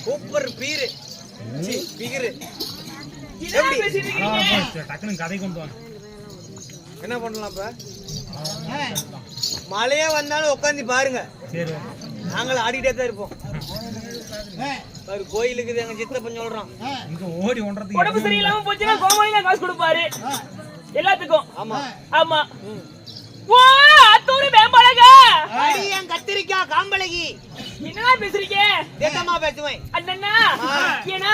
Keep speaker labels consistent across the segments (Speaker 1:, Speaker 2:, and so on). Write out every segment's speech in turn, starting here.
Speaker 1: Super beer பிகிரு.
Speaker 2: டக்குனு கதை கொண்டு வாங்க.
Speaker 1: என்ன பண்ணலாம் இப்ப? மழையே வந்தாலும் உட்காந்து பாருங்க. நாங்களும் ஆடிட்டே தான் இருப்போம். கோயிலுக்கு எங்க சித்தப்பன் சொல்றோம்,
Speaker 2: இங்க ஓடி ஒன்றதுக்கு
Speaker 3: உடம்பு சரியில்லாம போச்சுன்னா கோமாளில காசு கொடுப்பாரு எல்லாத்துக்கும்.
Speaker 1: ஆமா
Speaker 3: ஆமா. ஓ அத்தூரி மேம்பழக
Speaker 1: அடியன் கத்திரிக்காய் காம்பழகி.
Speaker 3: என்னடா பேசுறீங்க?
Speaker 1: தேசமா பேசுவேன்
Speaker 3: அண்ணா. ஏனா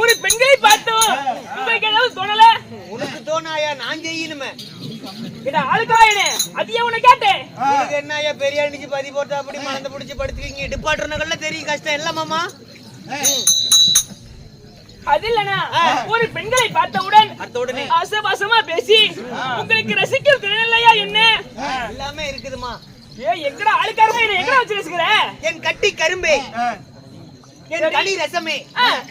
Speaker 3: ஒரு பெண்களை பார்த்தோம், உங்களுக்கு ஏதாவது தோணல?
Speaker 1: உனக்கு தோணாயா? நான் செய்யணுமே.
Speaker 3: என்ன ஆளுக்காயனே அதியே உன்னை கேட்டேன்.
Speaker 1: உனக்கு என்னையா பெரிய அடிச்சு பதி போட்டா அப்படி மறந்து பிடிச்சி படுத்துக்கீங்க. டிபார்ட்மெண்ட்ல தெரியும் கஷ்டம் இல்ல மாமா.
Speaker 3: அது இல்லனா ஒரு பெண்களை பார்த்தவுடன்
Speaker 1: உடனே
Speaker 3: ஆசபாசமா பேசி உங்களுக்கு ரசிக்கும் திறன் இல்லையா என்ன?
Speaker 1: எல்லாமே இருக்குதுமா.
Speaker 3: எங்கடா ஆளுக்காரமா என்ன எங்கடா வச்சு ரசிக்கிற?
Speaker 1: என் கட்டி கரும்பே, என் களி ரசமே,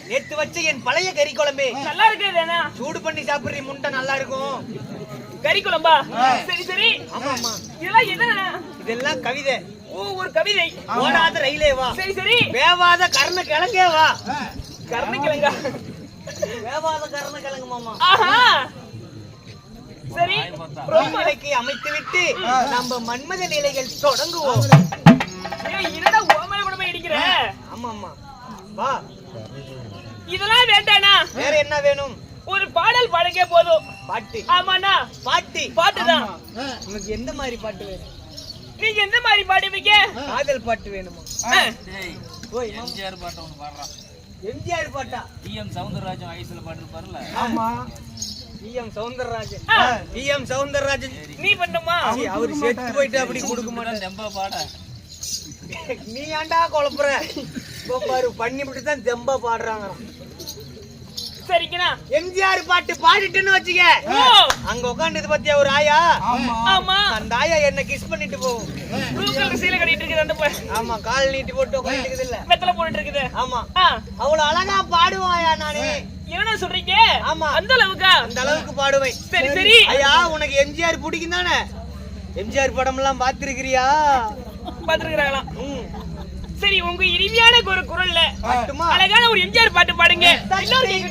Speaker 1: நேத்து வச்ச என் பழைய கறி குழம்பே
Speaker 3: நல்லா இருக்குதுனா
Speaker 1: சூடு பண்ணி சாப்பிடுற முண்டை நல்லா இருக்கும்.
Speaker 3: கறி குழம்பா? சரி சரி.
Speaker 1: ஆமாமா.
Speaker 3: இதெல்லாம் என்ன?
Speaker 1: இதெல்லாம் கவிதை.
Speaker 3: ஓ ஒரு கவிதை.
Speaker 1: ஓடாத ரயிலே வா.
Speaker 3: சரி சரி.
Speaker 1: வேவாத கரண கிழங்கே வா.
Speaker 3: கரண கிழங்கா?
Speaker 1: வேவாத கரண கிழங்கு மாமா.
Speaker 3: ஆஹா சரி.
Speaker 1: நிலைக்கு அமைத்து விட்டு நம்ம மன்மத நிலைகள் தொடங்குவோம்.
Speaker 3: என்னடா ஓமல குடமே இடிக்கிற?
Speaker 1: ஆமாமா வா.
Speaker 3: இதெல்லாம் வேண்டானா?
Speaker 1: வேற என்ன வேணும்?
Speaker 3: ஒரு பாடல் பாடுங்க போதும்.
Speaker 1: பாட்டு?
Speaker 3: ஆமாண்ணா. பாட்டுதான்.
Speaker 1: உனக்கு எந்த மாதிரி பாட்டு வேணும்?
Speaker 3: நீங்க எந்த மாதிரி பாடுவீங்க?
Speaker 1: காதல் பாட்டு வேணுமா?
Speaker 4: எம்ஜிஆர் பாட்டு ஒண்ணு பாடுறான்.
Speaker 1: எம்ஜிஆர் பாட்டா?
Speaker 4: டிஎம் சவுந்தரராஜன் வயசுல பாட்டு இருப்பாருல்ல.
Speaker 1: ஆமா. டிஎம் சவுந்தரராஜன். டிஎம் சவுந்தரராஜன்
Speaker 3: நீ பண்ணுமா?
Speaker 1: அவரு செத்து போயிட்டு அப்படி கொடுக்க மாட்டேன்.
Speaker 4: தெம்பா பாட.
Speaker 1: நீ ஏன்டா குழப்புற? பாரு பண்ணி விட்டு தான் தெம்பா பாடுறாங்க.
Speaker 3: சரிங்கண்ணா.
Speaker 1: எம்ஜிஆர் பாட்டு பாடிட்டுன்னு வச்சுக்க, அங்க உட்காந்து பத்தியா ஒரு ஆயா.
Speaker 3: ஆமா.
Speaker 1: அந்த ஆயா என்ன கிஸ் பண்ணிட்டு போகும்.
Speaker 3: சீலை கட்டிட்டு இருக்குது அந்த.
Speaker 1: ஆமா, கால் நீட்டி போட்டு உட்காந்து இருக்குது இல்ல,
Speaker 3: வெத்தலை போட்டுட்டு இருக்குது.
Speaker 1: ஆமா, அவ்வளவு அழகா பாடுவாயா. நானே
Speaker 3: என்ன சொல்றீங்க?
Speaker 1: ஆமா,
Speaker 3: அந்த அளவுக்கா?
Speaker 1: அந்த அளவுக்கு பாடுவேன்.
Speaker 3: சரி சரி.
Speaker 1: ஐயா உனக்கு எம்ஜிஆர் பிடிக்கும் தானே? எம்ஜிஆர் படம் எல்லாம் பாத்துருக்கிறியா?
Speaker 3: பாத்துருக்காங்களா? சரி, உங்க இனிமையான ஒரு குரல்ல அழகான ஒரு எம்ஜிஆர் பாட்டு பாடுங்க.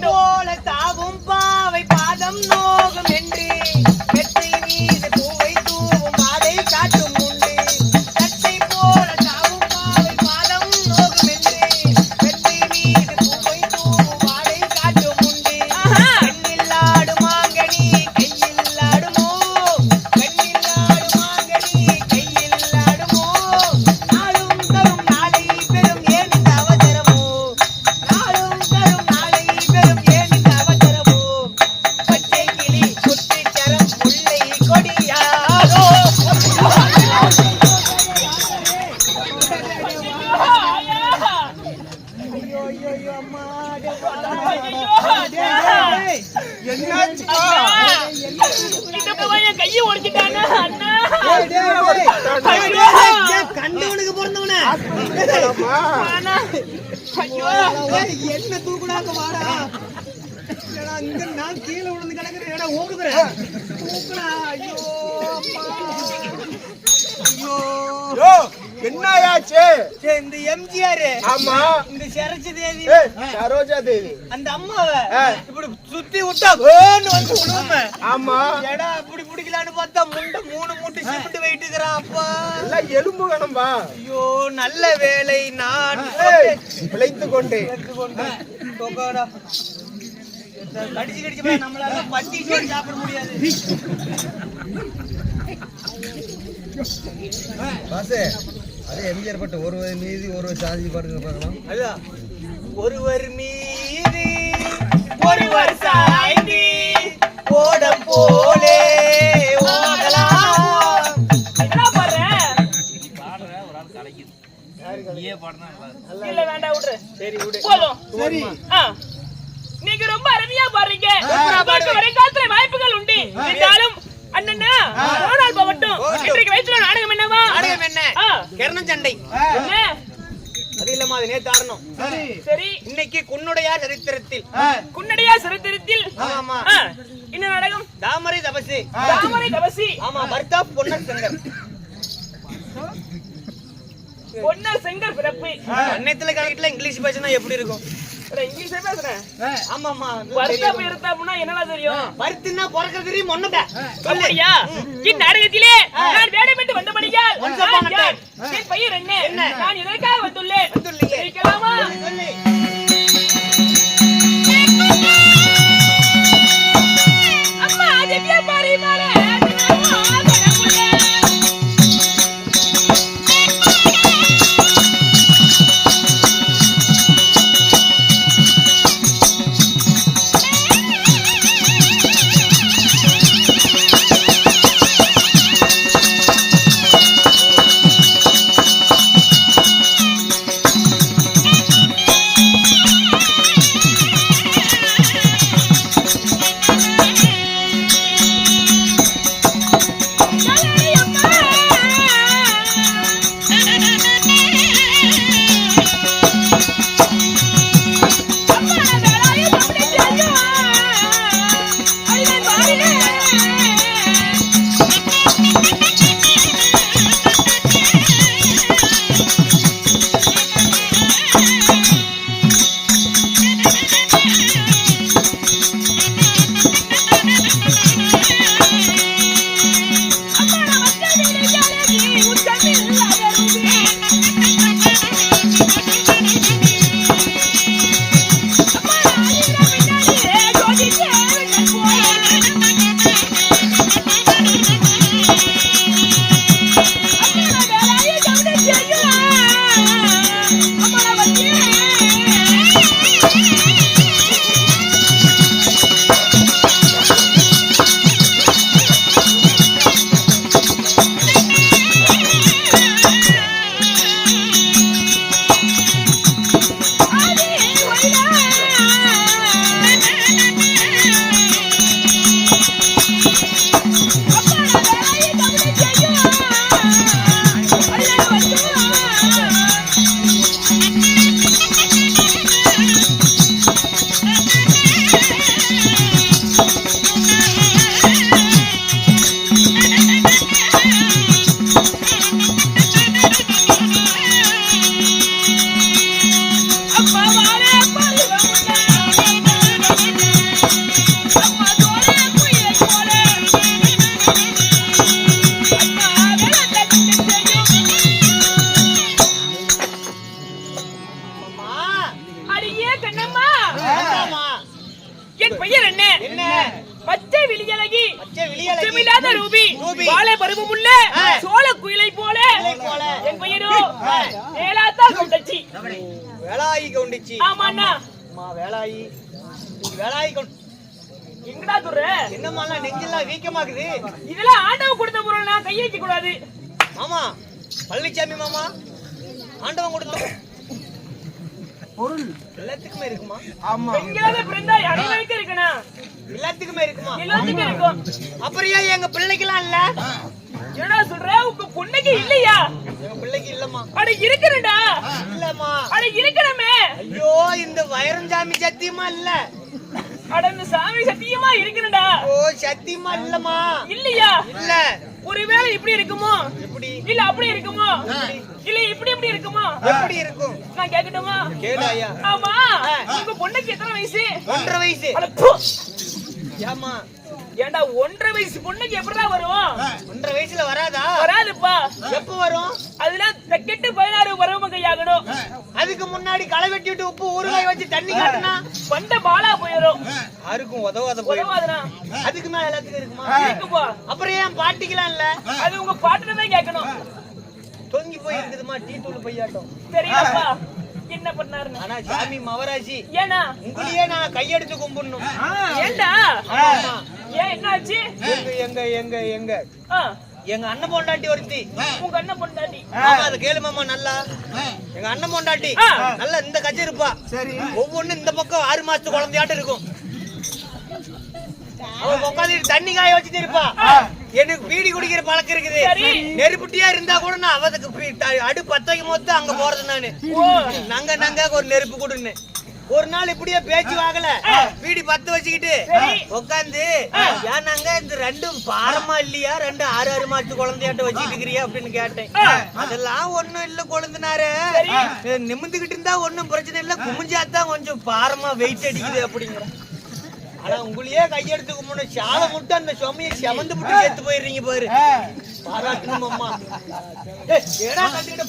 Speaker 1: போல தாவும் பாவை பாதம் நோகம் என்று வெட்டை மீது பூவை தூவும் பாதை காட்டும் உண்டு. தட்டை போல தாவும் பாவை பாதம் நோகம் என்று வெட்டை மீது பூவை தூவும் பாதை காட்டும் உண்டு. கண்ணில் ஆடும் மாங்கனி கையில் ஆடுமோ, கண்ணில் ஆடும் மாங்கனி கையில் ஆடுமோ, நாளும் தரும் நாளை பெரும் ஏன் இந்த அவசரமோ, நாளும் தரும் நாளை பெரும் ஏன் இந்த அவசரமோ, பச்சை கிளி குட்டிச்சரம் முல்லை கொடியாரோ. ஐயோ ஐயோ அம்மா,
Speaker 3: கையை ஒடிச்சிட்டாங்க அண்ணா.
Speaker 1: கண்டவனுக்கு பிறந்தவன என்ன தூக்குடாக்க வாடா. இங்க நான் கீழே விழுந்து கிடக்குறேன். ஓடுகிறேன். ஐயோ ஐயோ,
Speaker 5: என்னாயாச்சு?
Speaker 1: இந்த எம்ஜிஆர்,
Speaker 5: ஆமா,
Speaker 1: இந்த சரஜ தேவி,
Speaker 5: சரோஜா தேவி,
Speaker 1: அந்த அம்மாவை இப்படி சுத்தி விட்டா வேன்னு வந்து விடுவோமே.
Speaker 5: ஆமா,
Speaker 1: எடா அப்படி பிடிக்கலான்னு பார்த்தா முண்டை 3 மூட்டை சிமெண்ட் வெயிட்டுக்கிறான். அப்பா
Speaker 5: எல்லாம் எலும்பு கணம்பா.
Speaker 1: ஐயோ நல்ல வேலை நான்
Speaker 5: விளைத்து கொண்டேன்.
Speaker 1: கடிச்சு கடிச்சு நம்மளால பத்தி சோறு சாப்பிட முடியாது.
Speaker 5: பாசே, அதே எம்ஜிஆர் பாட்டு ஒருவர் மீது ஒருவர் சாதி பாடுங்க பார்க்கலாம்.
Speaker 1: அதுதான், ஒருவர் மீது ஒருவர் சாய்ந்து ஓடம் போலே ஓடலாம்.
Speaker 3: என்ன பாடுற?
Speaker 4: நீ பாடுற ஒரு ஆள் கலைக்குது. நீயே பாடுனா நல்லா.
Speaker 3: இல்ல வேண்டாம், விடு.
Speaker 1: சரி விடு.
Speaker 3: போதும்.
Speaker 1: சரி,
Speaker 3: நீங்க ரொம்ப அருமையா பாடுறீங்க. உங்களுக்கு வருங்காலத்துல வாய்ப்புகள் உண்டு. இருந்தாலும் அண்ணா ஒரு நாள் போகட்டும். இன்றைக்கு வயசுல நாடகம் என்னவா?
Speaker 1: நாடகம் என்ன? கர்ணன் சண்டை.
Speaker 3: என்ன?
Speaker 1: அது இல்லம்மா, அது நேத்து ஆடணும்.
Speaker 3: சரி,
Speaker 1: இன்னைக்கு குன்னுடையார் சரித்திரத்தில்.
Speaker 3: குன்னடியார் சரித்திரத்தில்.
Speaker 1: ஆமா,
Speaker 3: என்ன நாடகம்?
Speaker 1: தாமரை தபசு.
Speaker 3: தாமரை தபசி.
Speaker 1: ஆமா, பர்தா பொன்னர் சங்கர்.
Speaker 3: பொன்னர் செங்கல் பிறப்பு.
Speaker 1: அன்னைத்துல கலெக்ட்ல இங்கிலீஷ் பேசினா எப்படி இருக்கும்?
Speaker 3: அட, இங்கிலீஷே பேசுறேன்.
Speaker 1: ஆமாமா.
Speaker 3: வருத்தம் இருத்தம்னா என்னடா தெரியும்?
Speaker 1: பருத்துன்னா பிறக்கிறது தெரியும் மொன்னத.
Speaker 3: அப்படியா? இந்நாடகத்திலே நான் வேடமிட்டு வந்தபடியால் நான் யார்? என் பெயர் என்ன? நான் இதற்காக வந்துள்ளேன். கேட்கலாமா?
Speaker 1: சொல்லு.
Speaker 3: அம்மா திவ்ய பரிமள என் பெயர் என்ன? பச்சை விழியழகி, உச்சமில்லாத ரூபி, வாழை பருவமுள்ள சோழ குயிலை போல என் பெயரோ வேலாத்தா கவுண்டச்சி.
Speaker 1: வேலாயி கவுண்டச்சி.
Speaker 3: ஆமா அண்ணா.
Speaker 1: அம்மா வேலாயி, வேலாயி கவுண்ட்
Speaker 3: எங்கடா துற?
Speaker 1: என்னம்மா நெஞ்செல்லாம் வீக்கமாக்குது?
Speaker 3: இதெல்லாம் ஆண்டவன் கொடுத்த பொருள், நான் கை வைக்க கூடாது.
Speaker 1: மாமா பழனிசாமி மாமா, ஆண்டவன் கொடுத்த பொருள் எல்லாத்துக்குமே இருக்குமா? ஆமா.
Speaker 3: எங்கேயாவது பிறந்தா அனைவருக்கும் இருக்கணும்.
Speaker 1: எல்லாத்துக்குமே இருக்குமா?
Speaker 3: எல்லாத்துக்கும் இருக்கும்.
Speaker 1: அப்புறம் ஏன் எங்க பிள்ளைக்கெல்லாம் இல்ல?
Speaker 3: என்னடா சொல்ற? உங்க பொண்ணுக்கு இல்லையா?
Speaker 1: எங்க பிள்ளைக்கு இல்லம்மா.
Speaker 3: அட இருக்குடா.
Speaker 1: இல்லம்மா.
Speaker 3: அட இருக்கணுமே.
Speaker 1: ஐயோ இந்த வைரஞ்சாமி சத்தியமா இல்ல.
Speaker 3: அட இந்த சாமி சத்தியமா இருக்குடா.
Speaker 1: ஓ சத்தியமா இல்லம்மா.
Speaker 3: இல்லையா?
Speaker 1: இல்ல.
Speaker 3: ஒருவேளை இப்படி இருக்குமோ?
Speaker 1: எப்படி?
Speaker 3: இல்ல அப்படி இருக்குமோ? இல்ல இப்படி இருக்குமோ?
Speaker 1: எப்படி இருக்கும்?
Speaker 3: நான் கேக்கட்டுமா?
Speaker 1: கேளு ஐயா.
Speaker 3: ஆமா. உங்க பொண்ணுக்கு எத்தனை வயசு?
Speaker 1: 1.5 வயசு.
Speaker 3: அட போ.
Speaker 1: ஏமா?
Speaker 3: ஏண்டா 1.5 வயசு பொண்ணுக்கு எப்படிடா வரும்?
Speaker 1: 1.5 வயசுல வராதா?
Speaker 3: வராதுப்பா.
Speaker 1: எப்ப வரும்?
Speaker 3: அதெல்லாம் தெக்கெட்டு 16 பருவம் கையாகணும்.
Speaker 1: அதுக்கு முன்னாடி களை வெட்டிட்டு உப்பு ஊறுகாய் வச்சு தண்ணி காட்டினா
Speaker 3: பண்ட பாலா போயிடும்.
Speaker 1: யாருக்கும் உதவாத போயிடும்.
Speaker 3: உதவாதுனா
Speaker 1: அதுக்கு மேல எல்லாத்துக்கும் இருக்குமா?
Speaker 3: இருக்குப்பா.
Speaker 1: அப்புறம் ஏன் பாட்டிக்கலாம் இல்ல?
Speaker 3: அது உங்க பாட்டுல தான் கேட்கணும்.
Speaker 1: தொங்கி போய் இருக்குதுமா டீ தூள் பையாட்டம்.
Speaker 3: தெரியலப்பா என்ன பண்ணாருன்னு.
Speaker 1: ஆனா சாமி மவராஜி
Speaker 3: ஏனா
Speaker 1: உங்களையே நான் கையெடுத்து கும்பிடணும்.
Speaker 3: ஏண்டா? ஏன் என்னாச்சு?
Speaker 1: எங்க எங்க எங்க
Speaker 3: ஆ,
Speaker 1: எங்க அண்ணன் பொண்டாட்டி ஒருத்தி.
Speaker 3: உங்க அண்ணன் பொண்டாட்டி.
Speaker 1: ஆமா அது கேளு மாமா நல்லா. எங்க அண்ணன் பொண்டாட்டி
Speaker 3: ஆ.
Speaker 1: நல்லா இந்த கட்சி இருப்பா. சரி. ஒவ்வொன்னு இந்த பக்கம் 6 மாசத்து குழந்தையாட்டம் இருக்கும். அவ உட்காந்து தண்ணி காய வச்சுட்டு இருப்பா. எனக்கு பீடி குடிக்கிற பழக்கம் இருக்குது.
Speaker 3: சரி.
Speaker 1: நெருப்புட்டியா இருந்தா கூட நான் அவதுக்கு அடுப்பு பத்த வைக்கும் போது அங்க போறது நானு.
Speaker 3: ஓ
Speaker 1: நங்க ஒரு நெருப்பு கொடுன்னு ஒரு நாள் இப்படியே பேச்சு வாங்கல வீடி 10 வச்சுக்கிட்டு
Speaker 3: சரி.
Speaker 1: உட்காந்து ஏன்னாங்க இந்த ரெண்டும் பாரமா இல்லையா, ரெண்டு 6 மாசத்து குழந்தையாட்ட வச்சுக்கிட்டு இருக்கிறியா அப்படின்னு கேட்டேன். அதெல்லாம் ஒண்ணும் இல்ல கொழுந்தனாரு, நிமிந்துகிட்டு இருந்தா ஒண்ணும் பிரச்சனை இல்ல, குமிஞ்சாதான் கொஞ்சம் பாரமா வெயிட் அடிக்குது அப்படிங்கிற. ஆனா உங்களையே கையெடுத்துக்கு முன்ன சாலை முட்டு அந்த சுமையை செவந்து முட்டு சேர்த்து போயிடுறீங்க பாரு. பாராட்டணும் அம்மா. ஏடா கட்டிக்கிட்ட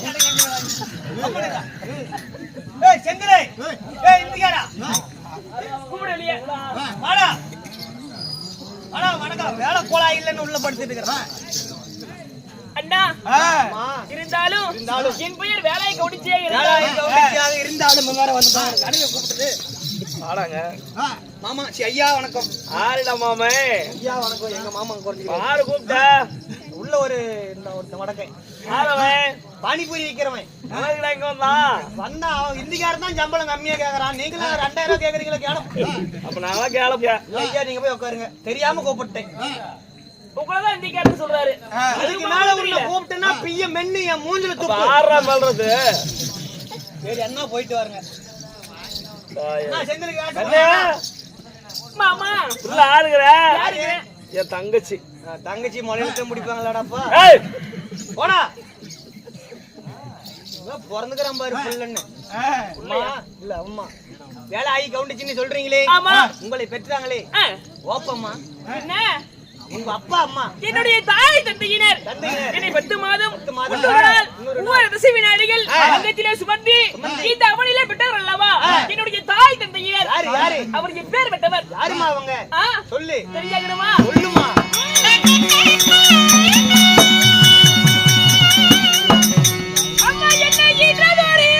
Speaker 1: செங்கலை இந்தியாடா
Speaker 3: கூப்பிடலையே.
Speaker 1: வாடா வாடா வணக்கம். வேலை கோலா இல்லன்னு உள்ள படுத்துட்டு இருக்கிறேன்.
Speaker 3: அண்ணா
Speaker 1: அம்மா,
Speaker 3: இருந்தாலும் என் பெயர் வேலையை கவனிச்சே
Speaker 1: வேலை கவனிச்சியாக இருந்தாலும் வேற வந்துட்டாங்க. கடையில கூப்பிட்டு வாடாங்க. மாமா சி ஐயா வணக்கம்.
Speaker 3: ஆறுடா மாமே.
Speaker 1: ஐயா வணக்கம். எங்க மாமா குறைஞ்சி
Speaker 3: ஆறு கூப்பிட்ட
Speaker 1: உள்ள ஒரு இந்த ஒருத்த வடக்கை
Speaker 3: ஆறவன்
Speaker 1: பானிபூரி விற்கிறவன்
Speaker 3: இங்க வந்தான்.
Speaker 1: வந்தா அவன் இந்திக்காரன் தான் சம்பளம் கம்மியா கேக்குறான். நீங்களும் 2000 கேக்குறீங்களா? கேளம்.
Speaker 3: அப்ப நாங்களா கேளப்பா.
Speaker 1: ஐயா நீங்க போய் உட்காருங்க. தெரியாம கூப்பிட்டேன்.
Speaker 3: உங்களதான் இந்திக்காரன்னு சொல்றாரு.
Speaker 1: அதுக்கு மேல உள்ள கூப்பிட்டேன்னா பிய மென்னு என் மூஞ்சில துப்பு.
Speaker 3: ஆறா மேல்றது.
Speaker 1: சரி அண்ணா போயிட்டு வாருங்க. நான் செந்திலுக்கு
Speaker 3: அண்ணே. மாமா உள்ள ஆறுகிற
Speaker 1: யாரு?
Speaker 3: என் தங்கச்சி.
Speaker 1: தங்கச்சி மொழியில முடிப்பாங்களாடாப்பா.
Speaker 3: ஏய்
Speaker 1: போடா. பிறந்துக்கிறான் பாரு புள்ளன்னு. அம்மா இல்ல அம்மா வேலை ஆகி கவுண்டிச்சுன்னு சொல்றீங்களே.
Speaker 3: ஆமா.
Speaker 1: உங்களை பெற்றாங்களே ஓப்பம்மா.
Speaker 3: என்ன
Speaker 1: உங்க அப்பா அம்மா
Speaker 3: என்னுடைய தாய் தந்தையினர் என்னை 10 மாதம் வினாடிகள் அங்கத்திலே சுமந்தி இந்த அவனிலே பெற்றவர் அல்லவா என்னுடைய தாய் தந்தையினர்.
Speaker 1: யாரு?
Speaker 3: அவர் என் பேர் பெற்றவர்.
Speaker 1: யாருமா அவங்க? சொல்லு.
Speaker 3: தெரியாதுமா?
Speaker 1: சொல்லுமா.
Speaker 3: அம்மா என்ன ஈன்றதோரே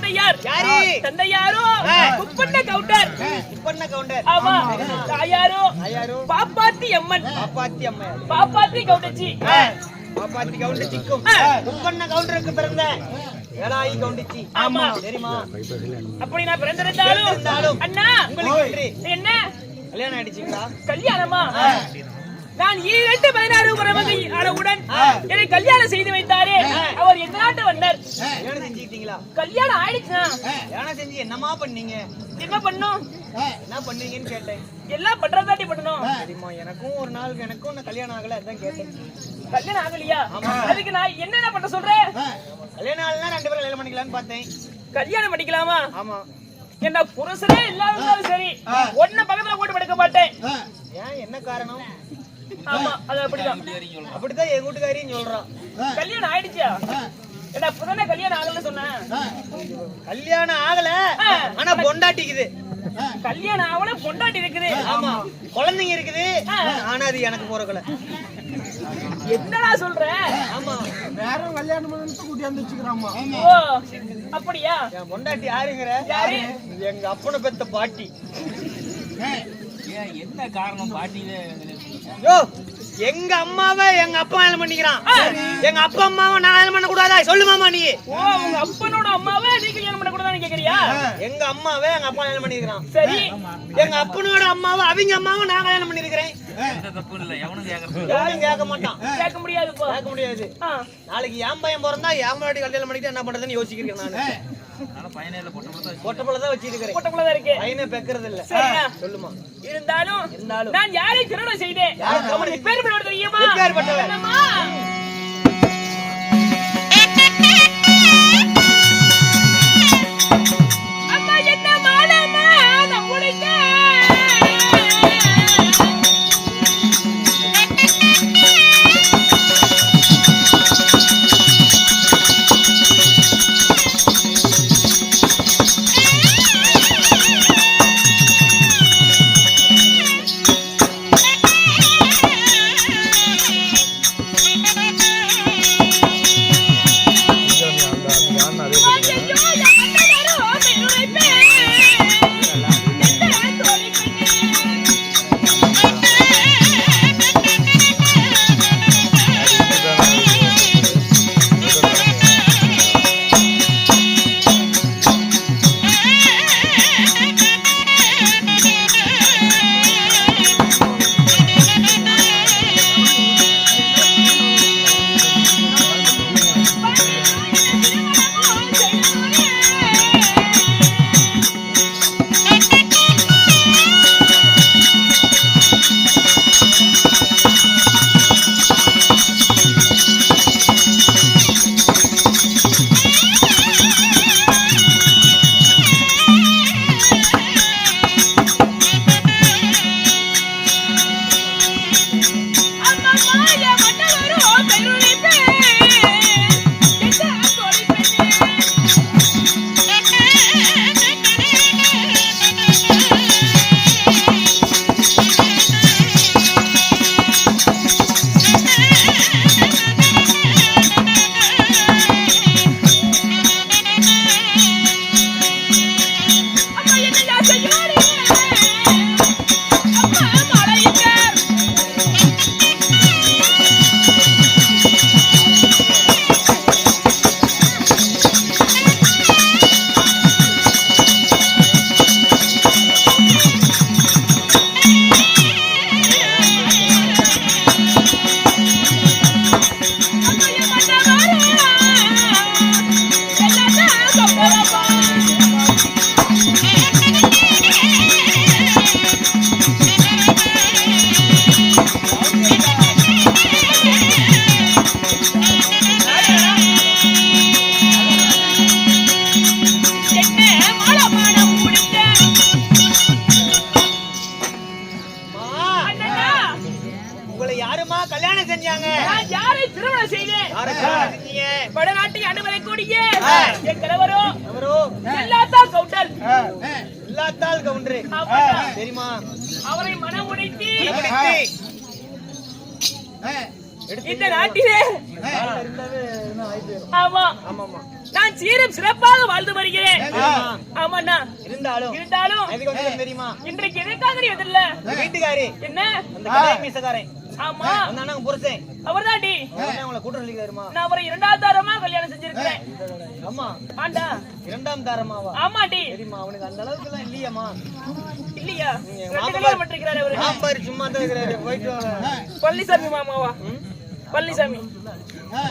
Speaker 3: தந்தையார்
Speaker 1: யாரு?
Speaker 3: தந்தையாரோ குப்பண்ண கவுண்டர்.
Speaker 1: இப்பண்ண கவுண்டர்.
Speaker 3: ஆமா. தாயாரோ
Speaker 1: யாரு?
Speaker 3: பாப்பாத்தி அம்மன்.
Speaker 1: பாப்பாத்தி அம்மையார்.
Speaker 3: பாப்பாத்தி கவுண்டச்சி.
Speaker 1: பாப்பாத்தி கவுண்டச்சிக்கும் இப்பண்ண கவுண்டருக்கு பிறந்த ஏழாயி கவுண்டச்சி.
Speaker 3: ஆமா.
Speaker 1: தெரியுமா?
Speaker 3: அப்படி நான் பிறந்திருந்தாலும் அண்ணா
Speaker 1: உங்களுக்கு ஒன்று.
Speaker 3: என்ன
Speaker 1: கல்யாணம் ஆயிடுச்சுங்களா?
Speaker 3: கல்யாணமா? நான் 16 பிறகு அளவுடன் என்னை கல்யாணம் செய்து வைத்தாரே அவர் எந்த நாட்டு வந்தார்.
Speaker 1: கல்யாணம் செஞ்சுக்கிட்டீங்களா?
Speaker 3: கல்யாணம் ஆயிடுச்சுனா
Speaker 1: கல்யாணம் செஞ்சு என்னமா பண்ணீங்க?
Speaker 3: என்ன பண்ணும்?
Speaker 1: என்ன பண்ணீங்கன்னு கேட்டேன்.
Speaker 3: எல்லாம் பண்றதாட்டி பண்ணணும்.
Speaker 1: தெரியுமா? எனக்கும் ஒரு நாள் எனக்கும் கல்யாணம் ஆகல, அதான் கேட்டேன்.
Speaker 3: கல்யாணம் ஆகலையா? அதுக்கு நான் என்னென்ன பண்ண சொல்றேன்?
Speaker 1: கல்யாணம் ஆகலன்னா 2 பேரும் கல்யாணம் பண்ணிக்கலாம்னு பார்த்தேன்.
Speaker 3: கல்யாணம் பண்ணிக்கலாமா?
Speaker 1: ஆமா.
Speaker 3: என்ன புருஷனே இல்லாததாலும் சரி ஒன்ன பக்கத்துல போட்டு படுக்க மாட்டேன்.
Speaker 1: ஏன், என்ன காரணம்?
Speaker 3: ஆமா, அது அப்படிதான்.
Speaker 1: அப்படித்தான் என் வீட்டுக்காரியும் சொல்றான்.
Speaker 3: கல்யாணம் ஆயிடுச்சா? என்ன புதனே கல்யாணம் ஆகலன்னு சொன்னேன்.
Speaker 1: கல்யாணம் ஆகல, ஆனா பொண்டாட்டிக்குது.
Speaker 3: கல்யாணம் ஆகல, பொண்டாட்டி இருக்குது.
Speaker 1: ஆமா, குழந்தைங்க இருக்குது, ஆனா அது எனக்கு போறக்கல.
Speaker 3: என்னடா சொல்ற?
Speaker 1: ஆமா,
Speaker 5: வேற கல்யாணம் பண்ணி கூட்டியாந்து வச்சுக்கிறாமா.
Speaker 3: ஓ, அப்படியா?
Speaker 1: என் பொண்டாட்டி யாருங்கிற?
Speaker 3: யாரு?
Speaker 1: எங்க அப்பனை பெத்த பாட்டி.
Speaker 4: ஏன் என்ன காரணம் பாட்டியில
Speaker 1: யோ, எங்க அம்மாவை எங்க அப்பா கல்யாணம் பண்ணிக்கிறான், எங்க அப்பா அம்மாவை நான் கல்யாணம் பண்ண கூடாதா? சொல்லு மாமா நீ.
Speaker 3: ஓ, உங்க அப்பனோட அம்மாவை நீ கல்யாணம் பண்ண கூடாதுன்னு கேக்குறியா?
Speaker 1: எங்க அம்மாவை எங்க அப்பா கல்யாணம் பண்ணிக்கிறான்.
Speaker 3: சரி,
Speaker 1: எங்க அப்பனோட அம்மாவை அவங்க அம்மாவை நான் கல்யாணம் பண்ணிருக்கிறேன்.
Speaker 4: எந்த தப்பு இல்ல, எவனும் கேட்கறது
Speaker 1: யாரும் கேட்க மாட்டான்.
Speaker 3: கேட்க முடியாது.
Speaker 1: கேட்க முடியாது. நாளைக்கு என் பையன் பிறந்தா என் முன்னாடி கல்யாணம் பண்ணிட்டு என்ன பண்றதுன்னு யோசிக்கிறேன் நானு.
Speaker 4: ஆனா பையனையில பொட்டை
Speaker 1: பொட்டப்பள்ளதான் வச்சிருக்கிறேன்.
Speaker 3: பொட்டக்குள்ளதான் இருக்கு.
Speaker 1: பையனை பெக்கிறது இல்ல.
Speaker 3: சரியா?
Speaker 1: சொல்லுமா.
Speaker 3: இருந்தாலும் நான் யாரை திருமணம் செய்தேன்?
Speaker 1: யாரை?
Speaker 3: அவனுக்கு பேர் பண்ண தெரியுமா?
Speaker 1: எப்பேற்பட்டவன்?
Speaker 3: என்னம்மா? அம்மா, என்ன மானம்மா நான் முடித்தேன். வடநாட்டை அனுமதி கூடிய என் கணவரோ எல்லாத்தால் கவுண்டர்.
Speaker 1: எல்லாத்தால் கவுண்டர் தெரியுமா?
Speaker 3: அவரை மனம் உடைத்து இந்த நாட்டிலே ஆமா நான் சீரும் சிறப்பாக வாழ்ந்து வருகிறேன். ஆமாண்ணா இருந்தாலும்
Speaker 1: தெரியுமா
Speaker 3: இன்றைக்கு எதற்காக எதிரில்ல
Speaker 1: வீட்டுக்காரி
Speaker 3: என்ன
Speaker 1: அந்த கடை மீசக்காரன்
Speaker 3: ஆமா
Speaker 1: புருஷன்
Speaker 3: அவர்தாண்டி
Speaker 1: உங்களை கூட்டம் சொல்லிக்காருமா.
Speaker 3: நான் அவரை 2வது தாரமா கல்யாணம் செஞ்சிருக்கிறேன்.
Speaker 1: ஆமா
Speaker 3: ஆண்டா
Speaker 1: 2ஆம் தாரமாவா?
Speaker 3: ஆமாண்டி.
Speaker 1: தெரியுமா அவனுக்கு அந்த அளவுக்கு எல்லாம் இல்லையாமா?
Speaker 3: இல்லையா 2 கல்யாணம் பண்ணிருக்காரு அவரு.
Speaker 1: ஆம்பாரி சும்மா தான் இருக்கிறாரு. போயிட்டு வாங்க.
Speaker 3: பழனிசாமி மாமாவா? பழனிசாமி.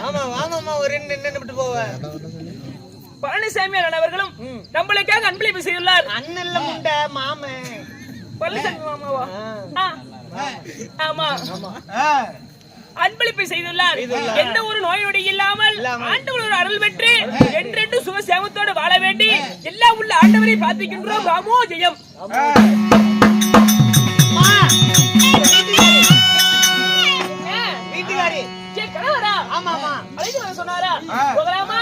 Speaker 1: ஆமா வாங்கம்மா ஒரு ரெண்டு விட்டு போவ.
Speaker 3: பழனிசாமி அவர்களும் நம்மளுக்காக அன்பளிப்பு செய்துள்ளார்.
Speaker 1: அண்ணன்ல முண்டை மாமே
Speaker 3: பழனிசாமி மாமாவா? ஆமா அன்பளிப்பு செய்துள்ளார். எந்த ஒரு நோயோடு இல்லாமல் ஆண்டவர் ஒரு அருள் பெற்று என்றென்று சுகசேமத்தோடு வாழ வேண்டி எல்லா உள்ள ஆண்டவரை பிரார்த்திக்கின்றோம். ராமோ ஜெயம்.
Speaker 1: வீட்டுக்காரி
Speaker 3: கணவரா?
Speaker 1: ஆமா ஆமா
Speaker 3: அழைத்து வர சொன்னாரா? போகலாமா?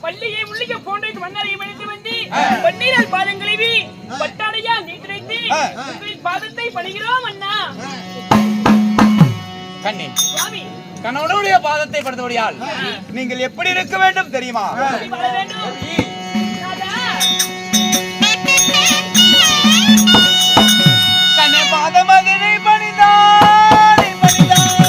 Speaker 3: பள்ளியை உள்ளிக்க போன்ற மன்னரை மணித்து வந்து பன்னீரால் பாதங்களை பட்டாடையா நீட்டித்து பாதத்தை பணிகிறோம் அண்ணா.
Speaker 6: கண்ணே கணவனுடைய பாதத்தை படுத்தபடியால் நீங்கள் எப்படி இருக்க வேண்டும் தெரியுமா? கண்ணே பாதமகனை பணிதான் பணிதான்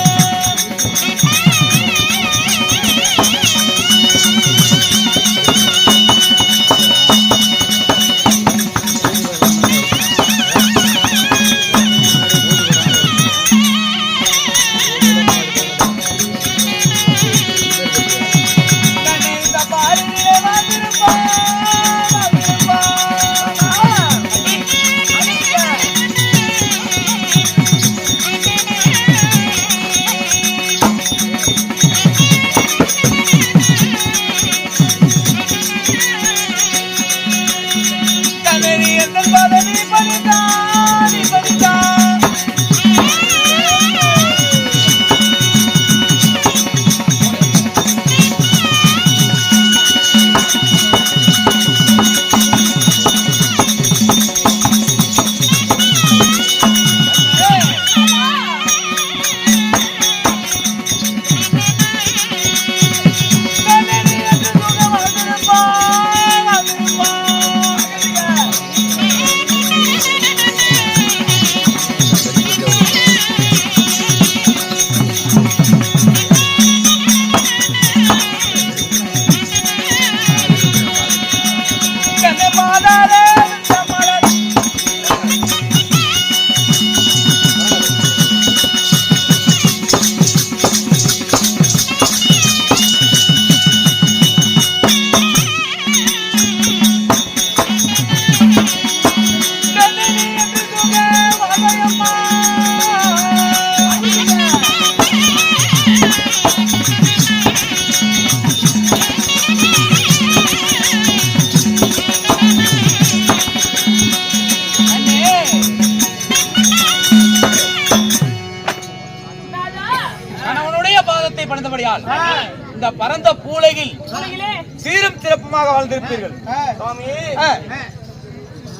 Speaker 6: விட்டால் இந்த பரந்த பூலையில்
Speaker 3: உலகிலே
Speaker 6: சீரும் சிறப்புமாக வாழ்ந்திருப்பீர்கள்.
Speaker 1: சுவாமி
Speaker 6: ஆ,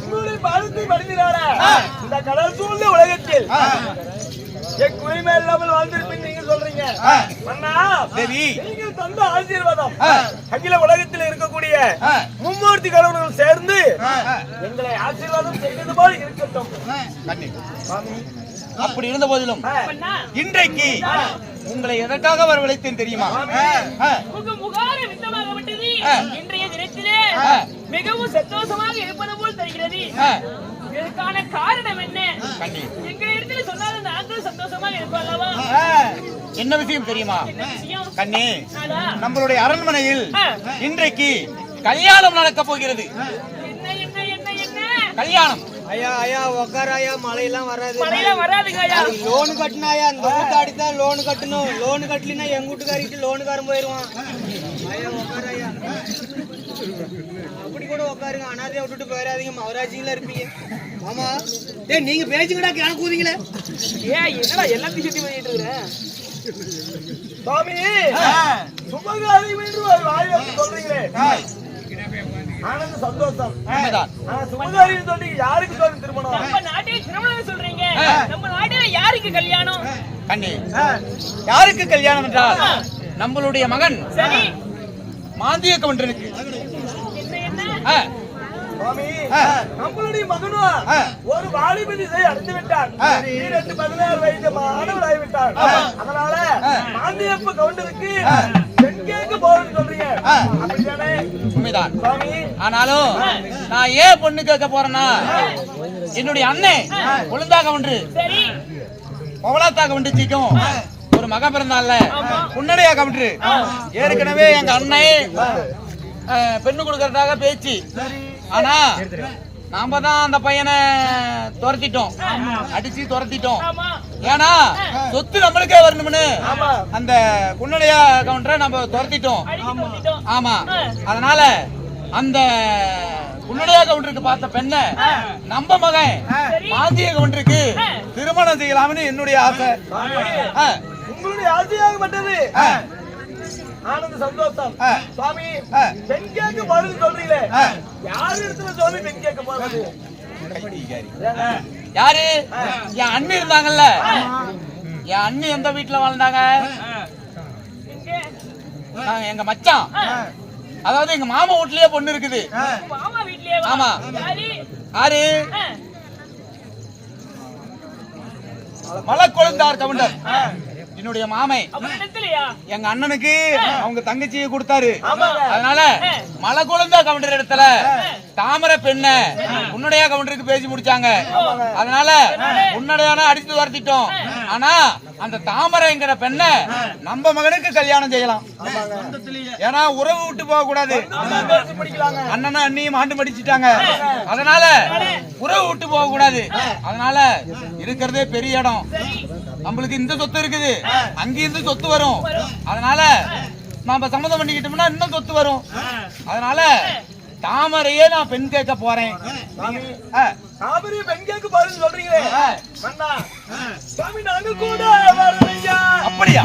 Speaker 1: உங்களுடைய பாதத்தை பணிந்தினார இந்த கடல் சூழ்ந்த உலகத்தில் என் குறைமே இல்லாமல் வாழ்ந்திருப்பீங்க நீங்க சொல்றீங்க.
Speaker 6: ஆ,
Speaker 1: அண்ணா
Speaker 6: தேவி
Speaker 1: நீங்கள் தந்த ஆசீர்வாதம்
Speaker 6: ஆ,
Speaker 1: அகில உலகத்தில் இருக்கக்கூடிய
Speaker 6: ஆ,
Speaker 1: மும்மூர்த்தி கடவுள்கள் சேர்ந்து
Speaker 6: ஆ,
Speaker 1: எங்களை ஆசீர்வாதம் செய்தது போல இருக்கட்டும்.
Speaker 6: கண்ணி.
Speaker 1: சுவாமி
Speaker 6: அப்படி இருந்த போதிலும்
Speaker 3: பண்ணா
Speaker 6: இன்றைக்கு உங்களை எதற்காக வரவழைத்தேன் தெரியுமா? ஆ,
Speaker 3: முகார வித்தமாக விட்டது
Speaker 6: ஆ.
Speaker 3: இன்றைய தினத்திலே
Speaker 6: ஆ.
Speaker 3: மிகவும் சந்தோஷமாக இருப்பது போல் தெரிகிறது.
Speaker 6: ஆ,
Speaker 3: இதற்கான காரணம் என்ன?
Speaker 6: கண்ணி.
Speaker 3: எங்க இடத்துல சொன்னாலும் நாங்களும் சந்தோஷமாக இருப்போம் அல்லவா?
Speaker 6: ஆ, என்ன விஷயம் தெரியுமா?
Speaker 3: என்ன விஷயம்?
Speaker 6: கண்ணி,
Speaker 3: நானா?
Speaker 6: நம்மளுடைய அரண்மனையில்
Speaker 3: ஆ.
Speaker 6: இன்றைக்கு கல்யாணம் நடக்க போகிறது.
Speaker 3: என்ன என்ன என்ன என்ன
Speaker 6: கல்யாணம்.
Speaker 5: ஐயா ஐயா உக்கார ஐயா, மழையெல்லாம் வராது.
Speaker 3: மழையெல்லாம் வராதுங்க ஐயா.
Speaker 5: லோனு கட்டினாயா, அந்த வீட்டாடி தான் லோனு கட்டணும். லோனு கட்டலினா எங்க வீட்டுக்காரிட்டு லோனுக்காரன் போயிருவான். ஐயா உக்கார ஐயா, அப்படி கூட உட்காருங்க, அனாதையா விட்டுட்டு போயிடாதீங்க, மவராஜிங்களா இருப்பீங்க. ஆமா டேய், நீங்க பேச்சுக்கடா கேன கூதிங்களே.
Speaker 3: ஏய் என்னடா எல்லாத்தையும் சுத்தி பண்ணிட்டு இருக்கற?
Speaker 1: சுவாமி சுபகாரியம் என்று ஒரு வாயிலிருந்து சொல்றீங்களே, ஆனந்த சந்தோஷம்.
Speaker 6: உண்மைதான்.
Speaker 1: ஆனா சுபகாரியம் சொல்றீங்க, யாருக்கு சொல்லி திருமணம்?
Speaker 3: நம்ம நாட்டிலே திருமணம் சொல்றீங்க. நம்ம நாட்டில யாருக்கு கல்யாணம்?
Speaker 6: கண்ணி, யாருக்கு கல்யாணம் என்றால் நம்மளுடைய மகன்
Speaker 3: சரி.
Speaker 6: மாந்திய கவுண்டனுக்கு.
Speaker 3: என்ன என்ன?
Speaker 6: ஆ,
Speaker 1: சுவாமி
Speaker 6: ஆ.
Speaker 1: நம்மளுடைய மகனும்
Speaker 6: ஆ.
Speaker 1: ஒரு வாலிப திசை அடைந்து விட்டார்.
Speaker 6: ஆ.
Speaker 1: 16 வயது மாணவராகிவிட்டார்.
Speaker 6: ஆமா.
Speaker 1: அதனால
Speaker 6: ஆ.
Speaker 1: மாந்தியப்ப கவுண்டருக்கு
Speaker 6: ஆ.
Speaker 1: பெண் கேட்க போறேன்னு சொல்றீங்க.
Speaker 6: ஆ.
Speaker 1: அப்படித்தானே
Speaker 6: உண்மைதான்.
Speaker 1: சுவாமி?
Speaker 6: ஆனாலும் நான் ஏன் பொண்ணு கேட்க போறேன்னா, என்னுடைய அண்ணன் ஒழுந்தாக ஒன்று
Speaker 3: சரி.
Speaker 6: பவளாத்தாக ஒன்றுச்சிக்கும் ஒரு மக பிறந்தால
Speaker 3: ஆமா.
Speaker 6: முன்னடையா கவுண்டரு ஏற்கனவே எங்க அண்ணன் பெண்ணு கொடுக்கறதாக பேச்சு. ஆனா நாம தான் அந்த பையனை துரத்திட்டோம், அடிச்சு துரத்திட்டோம்.
Speaker 3: ஆமா.
Speaker 6: ஏன்னா சொத்து நம்மளுக்கே வரணும்னு
Speaker 1: ஆமா.
Speaker 6: அந்த குன்னடையா கவுண்டரை நம்ம துரத்திட்டோம்.
Speaker 3: அடிக்க வந்துட்டோம்.
Speaker 6: ஆமா, அதனால அந்த குன்னடையா கவுண்டருக்கு பார்த்த பெண்ண நம்ம மகன் மாந்திய கவுண்டருக்கு திருமணம் செய்யலாம்னு என்னுடைய ஆசை. ஆ,
Speaker 1: உங்களுடைய ஆசையாகப்பட்டது
Speaker 6: ஆ,
Speaker 1: ஆனந்த சந்தோஷம்.
Speaker 6: ஆ.
Speaker 1: சுவாமி
Speaker 6: ஆ.
Speaker 1: பெண் கேட்க போறது சொல்றீங்களே,
Speaker 6: ஆ.
Speaker 1: யார் இடத்துல சுவாமி பெண் கேட்க போறது?
Speaker 6: யாரு? என் அண்ணி இருந்தாங்கல்ல, என் அண்ணி எந்த வீட்டுல வாழ்ந்தாங்க? எங்க மச்சான், அதாவது எங்க மாமா வீட்லயே பொண்ணு இருக்குது.
Speaker 3: மாமா வீட்லயே வா.
Speaker 6: ஆமா.
Speaker 3: சரி.
Speaker 6: யாரு?
Speaker 3: ஆ.
Speaker 6: மலக்கொழுந்தார் கவுண்டர் என்னுடைய மாமை.
Speaker 3: அவரிடத்திலயா?
Speaker 6: எங்க அண்ணனுக்கு அவங்க தங்கச்சியை கொடுத்தாரு.
Speaker 1: ஆமாங்க.
Speaker 6: அதனால மலக்கொழுந்தா கவுண்டர் இடத்துல தாமரை பெண்ண உன்னுடைய கவுண்டருக்கு பேசி முடிச்சாங்க. அதனால உன்னுடையான அடித்து துரத்திட்டோம். ஆனா அந்த தாமரைங்கிற பெண்ண நம்ம மகனுக்கு கல்யாணம் செய்யலாம். ஏன்னா உறவு விட்டு போக கூடாது. அண்ணனும் அண்ணியும் ஆண்டு படிச்சுட்டாங்க. அதனால உறவு விட்டு போக கூடாது. அதனால இருக்கிறதே பெரிய இடம். நம்மளுக்கு இந்த சொத்து இருக்குது, அங்கிருந்து சொத்து வரும். அதனால நாம சம்மதம் பண்ணிக்கிட்டோம்னா இன்னும் சொத்து வரும். அதனால தாமரையே நான் பெண் கேட்க போறேன்.
Speaker 1: தாமரை பெண் கேட்க போறேன்னு சொல்றீங்களே, அண்ணா சுவாமி நாங்க கூட வரலையா?
Speaker 6: அப்படியா?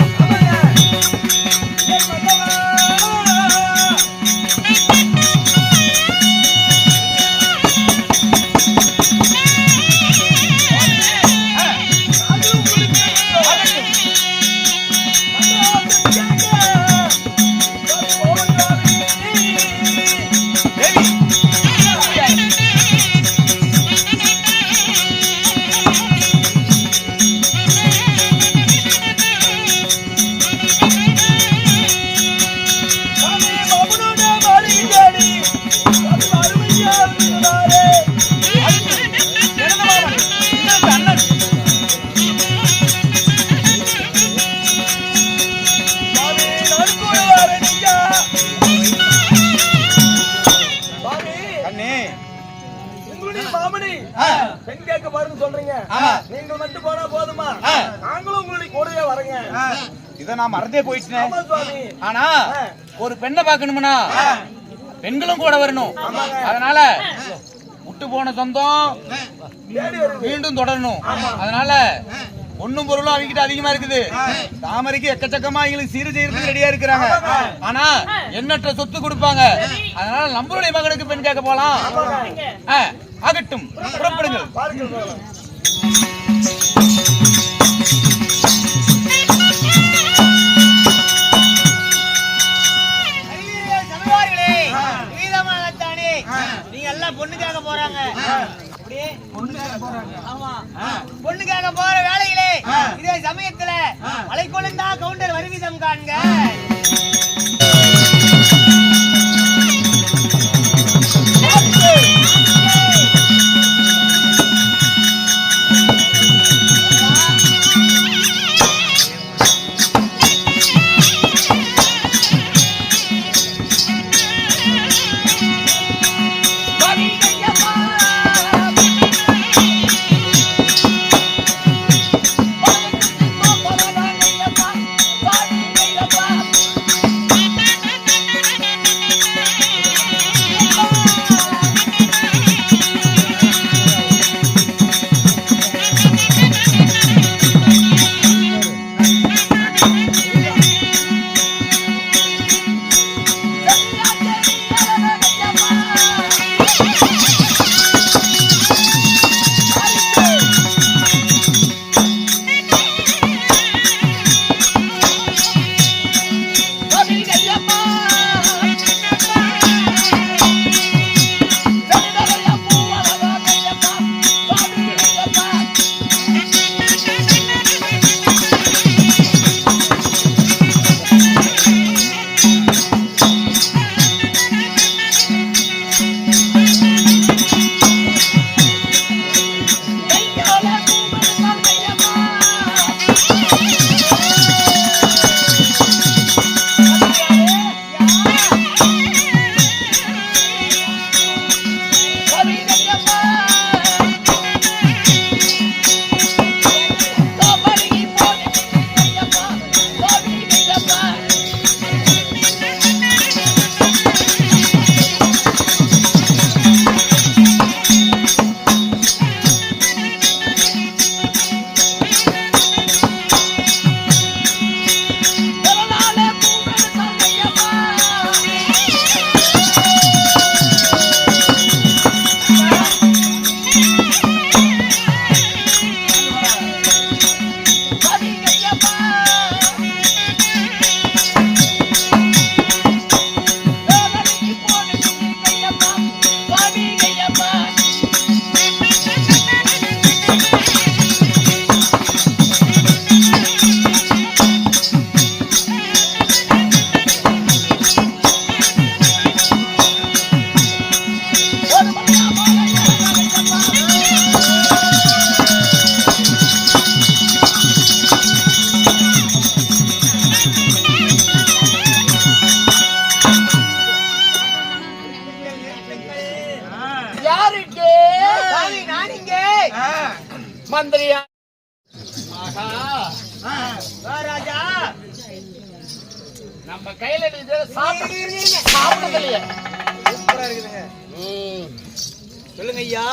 Speaker 1: பெண் கேட்க பாருன்னு சொல்றீங்க, நீங்க மட்டும் போனா போதுமா? நாங்களும் உங்களுடைய கூடவே வரங்க.
Speaker 6: இத நான் மறந்தே போயிட்டேன்.
Speaker 1: ஆமா சுவாமி.
Speaker 6: ஆனா ஒரு பெண்ணை பார்க்கணும்னா பெண்களும் கூட வரணும். அதனால விட்டு போன சொந்தம் மீண்டும் தொடரணும். அதனால ஒண்ணும் பொருளும் அவங்கிட்ட அதிகமா இருக்குது. தாமரைக்கு எக்கச்சக்கமா எங்களுக்கு சீர் செய்யறதுக்கு ரெடியா இருக்கிறாங்க. ஆனா எண்ணற்ற சொத்து கொடுப்பாங்க. அதனால நம்மளுடைய மகனுக்கு பெண் கேட்க போலாம். ஆகட்டும், புறப்படுங்கள்.
Speaker 5: நீங்க எல்லாம் பொண்ணுக்காக போறாங்க. ஆமா, பொண்ணுக்காக போற வேலையிலே இதே சமயத்துல மலை கொழுந்தா கவுண்டர் வருவிதம் காண்க.
Speaker 6: மந்திரியா
Speaker 5: ராஜா,
Speaker 6: நம்ம கையில சாப்பிட்டதில்லையே.
Speaker 5: சொல்லுங்க ஐயா.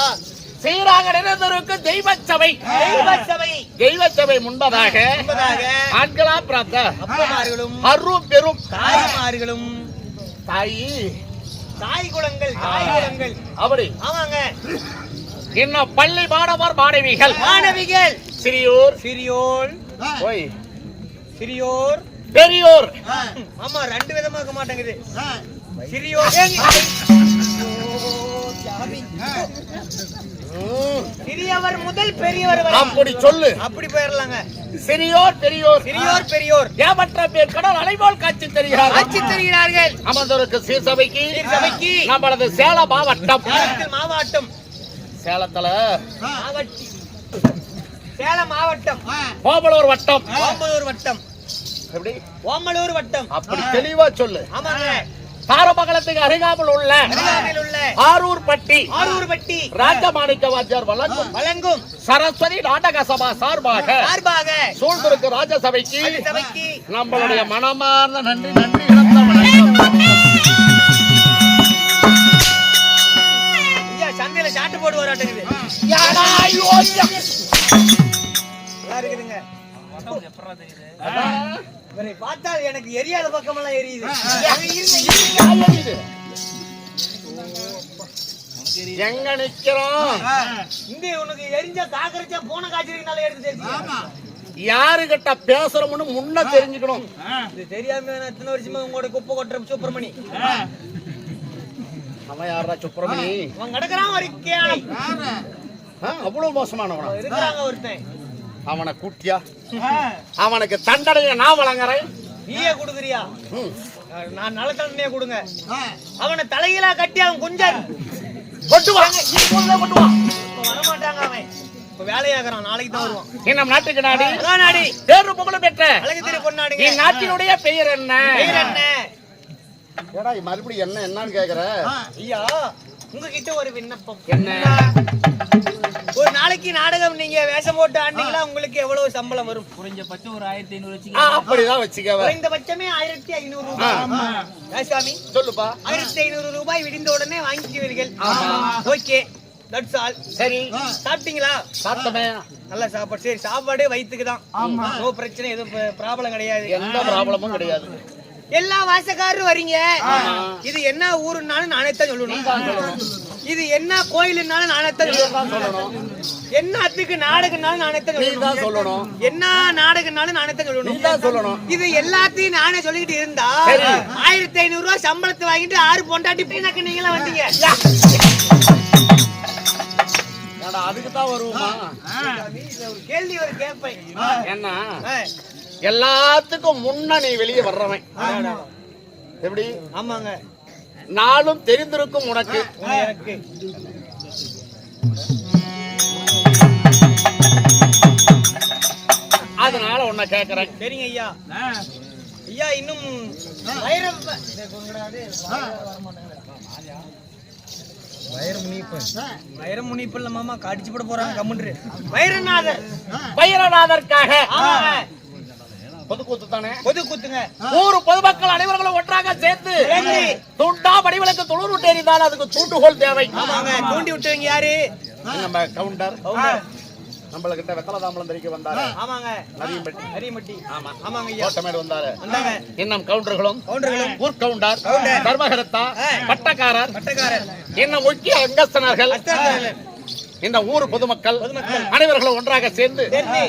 Speaker 6: சீராக நிறைந்தவருக்கு தெய்வச்சபை தெய்வச்சபை முன்பதாக ஆண்களா பிரார்த்த
Speaker 5: அப்பமார்களும்
Speaker 6: அரும் பெரும்
Speaker 5: தாய்மார்களும்
Speaker 6: தாய்
Speaker 5: குலங்கள்
Speaker 6: அப்படி
Speaker 5: ஆமாங்க.
Speaker 6: இன்னும் பள்ளி மாணவர் மாணவிகள் சிறியோர்
Speaker 5: சிறியோர்
Speaker 6: பெரியோர்.
Speaker 5: ஆமா, ரெண்டு விதமா இருக்க மாட்டேங்குது. சிறியோர் சிறியவர் முதல் பெரியவர் வரை
Speaker 6: அப்படி சொல்லு.
Speaker 5: அப்படி போயிடலாங்க.
Speaker 6: சிறியோர்
Speaker 5: பெரியோர்
Speaker 6: ஏமற்ற பேர் கடல் அலைபோல் காட்சி தெரிகிறார்கள். அமர்ந்தவருக்கு சீர்சபைக்கு நம்மளது சேலம் மாவட்டம் சேலத்துல
Speaker 5: சேலம் மாவட்டம்
Speaker 6: ஓமலூர் வட்டம்
Speaker 5: ஓமலூர் வட்டம்
Speaker 6: அப்படி தெளிவா சொல்லு.
Speaker 5: ஆமாங்க.
Speaker 6: தாரமங்கலத்துக்கு அருகாமல் உள்ள ஆரூர் பட்டி ராஜமாணிக்க வாத்தியார் வழங்கும் சரஸ்வதி நாடக சபா சார்பாக சூழ்ந்திருக்கு ராஜசபைக்கு நம்மளுடைய மனமார்ந்த நன்றி இழந்த வணக்கம்.
Speaker 5: சந்தையில சாட்டு போடு வராட்டுங்குது. நல்லா இருக்குதுங்க.
Speaker 4: உடம்பு எப்படா தெரியுது?
Speaker 5: இவரை பார்த்தால் எனக்கு எரியாத பக்கமெல்லாம் எரியுது.
Speaker 7: எங்க நிக்கிறோம்?
Speaker 5: இங்க உனக்கு எரிஞ்சா தாக்கரிச்சா போன காய்ச்சலுக்குனால எடுத்து தெரிஞ்சு.
Speaker 7: யாருகிட்ட பேசுறோம்னு முன்ன தெரிஞ்சுக்கணும்.
Speaker 5: இது தெரியாம நான் இத்தனை வருஷமா உங்களோட குப்பை கொட்டுற சுப்பிரமணி.
Speaker 7: அவன் யாரா சுப்பிரமணி?
Speaker 5: அவன் கிடக்குறான் ஒரு கேனை.
Speaker 7: அவ்வளவு மோசமானவனா?
Speaker 5: இருக்கிறாங்க ஒருத்தன்.
Speaker 7: அவனை கூட்டியா? அவனுக்கு தண்டனையை நான் வழங்குறேன்.
Speaker 5: நீயே கொடுக்குறியா? நான் நல்ல தண்டனையே கொடுங்க. அவனை தலையிலா கட்டி அவன் குஞ்சாரு
Speaker 7: கொட்டுவாங்க. கொட்டுவான்.
Speaker 5: வரமாட்டாங்க. அவன் இப்ப வேலையாகிறான். நாளைக்கு தான் வருவான்.
Speaker 7: என்ன நாட்டுக்கு நாடி
Speaker 5: நாடி
Speaker 7: பேரு புகழும் பெற்ற
Speaker 5: அழகு திரு கொண்டாடுங்க.
Speaker 7: நாட்டினுடைய பெயர் என்ன?
Speaker 5: பெயர் என்ன?
Speaker 7: ஏடா மறுபடியும் என்னன்னு கேக்குற?
Speaker 5: ஐயா உங்ககிட்ட ஒரு விண்ணப்பம்.
Speaker 7: என்ன?
Speaker 5: ஒரு நாளைக்கு நாடகம் நீங்க வேஷம் போட்டு ஆண்டீங்களா உங்களுக்கு எவ்வளவு சம்பளம் வரும்?
Speaker 4: குறைஞ்சபட்சம் ஒரு 1500 வச்சு.
Speaker 7: அப்படிதான் வச்சுக்க.
Speaker 5: குறைந்தபட்சமே 1500 ரூபாய். சாமி
Speaker 7: சொல்லுப்பா.
Speaker 5: 1500 ரூபாய் விடிந்த உடனே வாங்கிக்குவீர்கள். Okay, that's all.
Speaker 7: சரி,
Speaker 5: சாப்பிட்டீங்களா?
Speaker 7: சாப்பிட்டமே.
Speaker 5: நல்ல சாப்பாடு. சரி, சாப்பாடு வயிற்றுக்கு தான். நோ பிரச்சனை, எதுவும் ப்ராப்ளம் கிடையாது.
Speaker 7: எந்த ப்ராப்ளமும் கிடையாது.
Speaker 5: எல்லா வாசக்காரரும் வரீங்க. இது என்ன ஊருன்னாலும் நானே தான் சொல்லணும். இது என்ன கோயிலுன்னாலும் நானே தான் சொல்லணும். என்ன அத்துக்கு நாடகம்னாலும் நானே தான்
Speaker 7: சொல்லணும்.
Speaker 5: என்ன நாடகம்னாலும் நானே தான்
Speaker 7: சொல்லணும்.
Speaker 5: இது எல்லாத்தையும் நானே சொல்லிக்கிட்டு இருந்தா 1500 ரூபாய் சம்பளத்தை வாங்கிட்டு 6 பொண்டாட்டி பீனாக்கு நீங்களா வந்தீங்க.
Speaker 7: அதுக்கு தான் வருவோமா?
Speaker 5: ஒரு கேள்வி ஒரு கேட்பேன்.
Speaker 7: என்ன? எல்லாத்துக்கும் முன்ன நீ வெளியே வர்றவன். எப்படி?
Speaker 5: ஆமாங்க.
Speaker 7: நாளும் தெரிந்திருக்கும் உனக்கு.
Speaker 5: எனக்கு
Speaker 7: அதனால உன்னை கேக்குறேன்.
Speaker 5: சரிங்க ஐயா. ஐயா இன்னும் வைர முனிப்பு இல்ல மாமா, கடிச்சு போட போறாங்க. கம்முன்று வைரநாதர்.
Speaker 7: வைரநாதற்காக பொதுக்கூத்து தானே?
Speaker 5: பொதுக்கூத்துங்க.
Speaker 7: ஊர் பொதுமக்கள் அனைவர்களும் ஒன்றாக சேர்த்து துண்டா வடிவலுக்கு துளூர் விட்டு எறிந்தால் அதுக்கு தூண்டுகோல் தேவை.
Speaker 5: ஆமாங்க. தூண்டி விட்டுவீங்க யாரு?
Speaker 7: நம்ம கவுண்டர். நம்மள கிட்ட வெத்தலை தாம்பலம் தெரிவிக்க வந்தாரு.
Speaker 5: ஆமாங்க.
Speaker 7: அரியம்பட்டி.
Speaker 5: ஆமா ஆமாங்க ஐயா.
Speaker 7: கோட்டமேடு வந்தாரு.
Speaker 5: வந்தாங்க.
Speaker 7: இன்னும் கவுண்டர்களும் ஊர் கவுண்டர்,
Speaker 5: கவுண்டர்,
Speaker 7: தர்மகரத்தா, பட்டக்காரர்,
Speaker 5: பட்டக்காரர்,
Speaker 7: இன்னும் முக்கிய அங்கஸ்தனர்கள், இந்த ஊர் பொதுமக்கள் அனைவர்களும் ஒன்றாக சேர்ந்து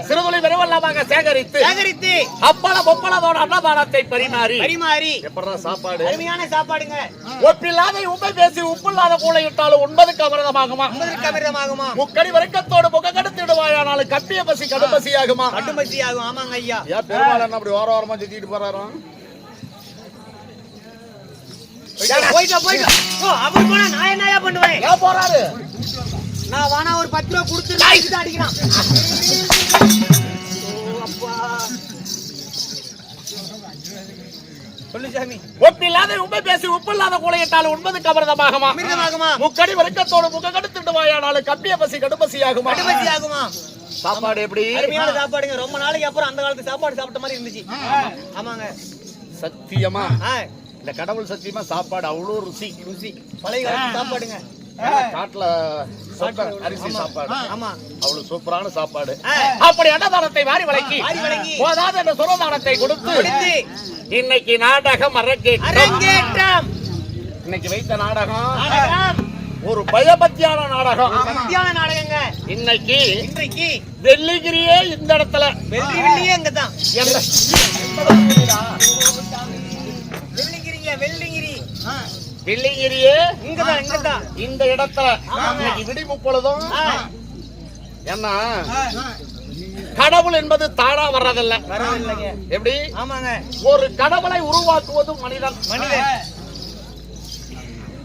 Speaker 7: சிறுதுளி விரைவல்லமாக சேகரித்து அப்பளம் ஒப்பளத்தோட அன்னதானத்தை பரிமாறி எப்படா சாப்பாடு?
Speaker 5: அருமையான சாப்பாடுங்க.
Speaker 7: ஒப்பில்லாத உண்மை பேசி உப்பில்லாத கூளை இட்டாலும் 9க்கு அமிர்தமாகுமா?
Speaker 5: 9க்கு அமிர்தமாகுமா?
Speaker 7: முக்கடி வரைக்கத்தோடு முக கடுத்திடுவாயானாலும் கப்பிய பசி கடுப்பசி ஆகுமா?
Speaker 5: கடுப்பசி ஆகும். ஆமாங்க ஐயா.
Speaker 7: ஏன் பெருமாள் என்ன அப்படி ஓரமா சுத்திட்டு போறாராம்?
Speaker 5: போயிட்டா. ஓ, அவர் போனா நான் என்னயா பண்ணுவேன்?
Speaker 7: ஏன் போறாரு?
Speaker 5: நான் வானா ஒரு 10 ரூபா கொடுத்து அடிக்கிறான். சொல்லு சாமி.
Speaker 7: ஒப்பில்லாத உண்மை பேசி உப்பில்லாத கூளையிட்டாலும் 9க்கு அமிர்தமாகுமா?
Speaker 5: அமிர்தமாகுமா?
Speaker 7: முக்கடி வரைக்கத்தோடு முக கடுத்திடுவாயானாலும் கப்பிய பசி கடுப்பசி ஆகுமா?
Speaker 5: கடுப்பசி ஆகுமா?
Speaker 7: சாப்பாடு எப்படி?
Speaker 5: அருமையான சாப்பாடுங்க. ரொம்ப நாளைக்கு அப்புறம் அந்த காலத்து சாப்பாடு சாப்பிட்ட மாதிரி இருந்துச்சு. ஆமாங்க.
Speaker 7: சத்தியமா இந்த கடவுள் சத்தியமா சாப்பாடு அவ்வளவு ருசி.
Speaker 5: பழைய காலத்து சாப்பாடுங்க.
Speaker 7: காட்டுல அரிசி சாப்பாடு.
Speaker 5: ஆமா,
Speaker 7: அவ்வளவு சூப்பரான சாப்பாடு. அப்படி அன்னதானத்தை வாரி வழங்கி போதாத அந்த சுரதானத்தை கொடுத்து இன்னைக்கு நாடகம் அரங்கேற்றம். இன்னைக்கு வைத்த நாடகம் ஒரு பயபக்தியான நாடகம்.
Speaker 5: நாடகங்க.
Speaker 7: இன்னைக்கு
Speaker 5: இன்றைக்கு
Speaker 7: வெள்ளிகிரியே இந்த இடத்துல.
Speaker 5: வெள்ளிகிரியே அங்கதான்.
Speaker 7: வெள்ளிகிரியே
Speaker 5: இங்கதான்.
Speaker 7: இந்த இடத்துல இன்னைக்கு விடிவு பொழுதும். என்ன கடவுள் என்பது தானா வர்றதில்ல. எப்படி?
Speaker 5: ஆமாங்க.
Speaker 7: ஒரு கடவுளை உருவாக்குவது மனிதன்.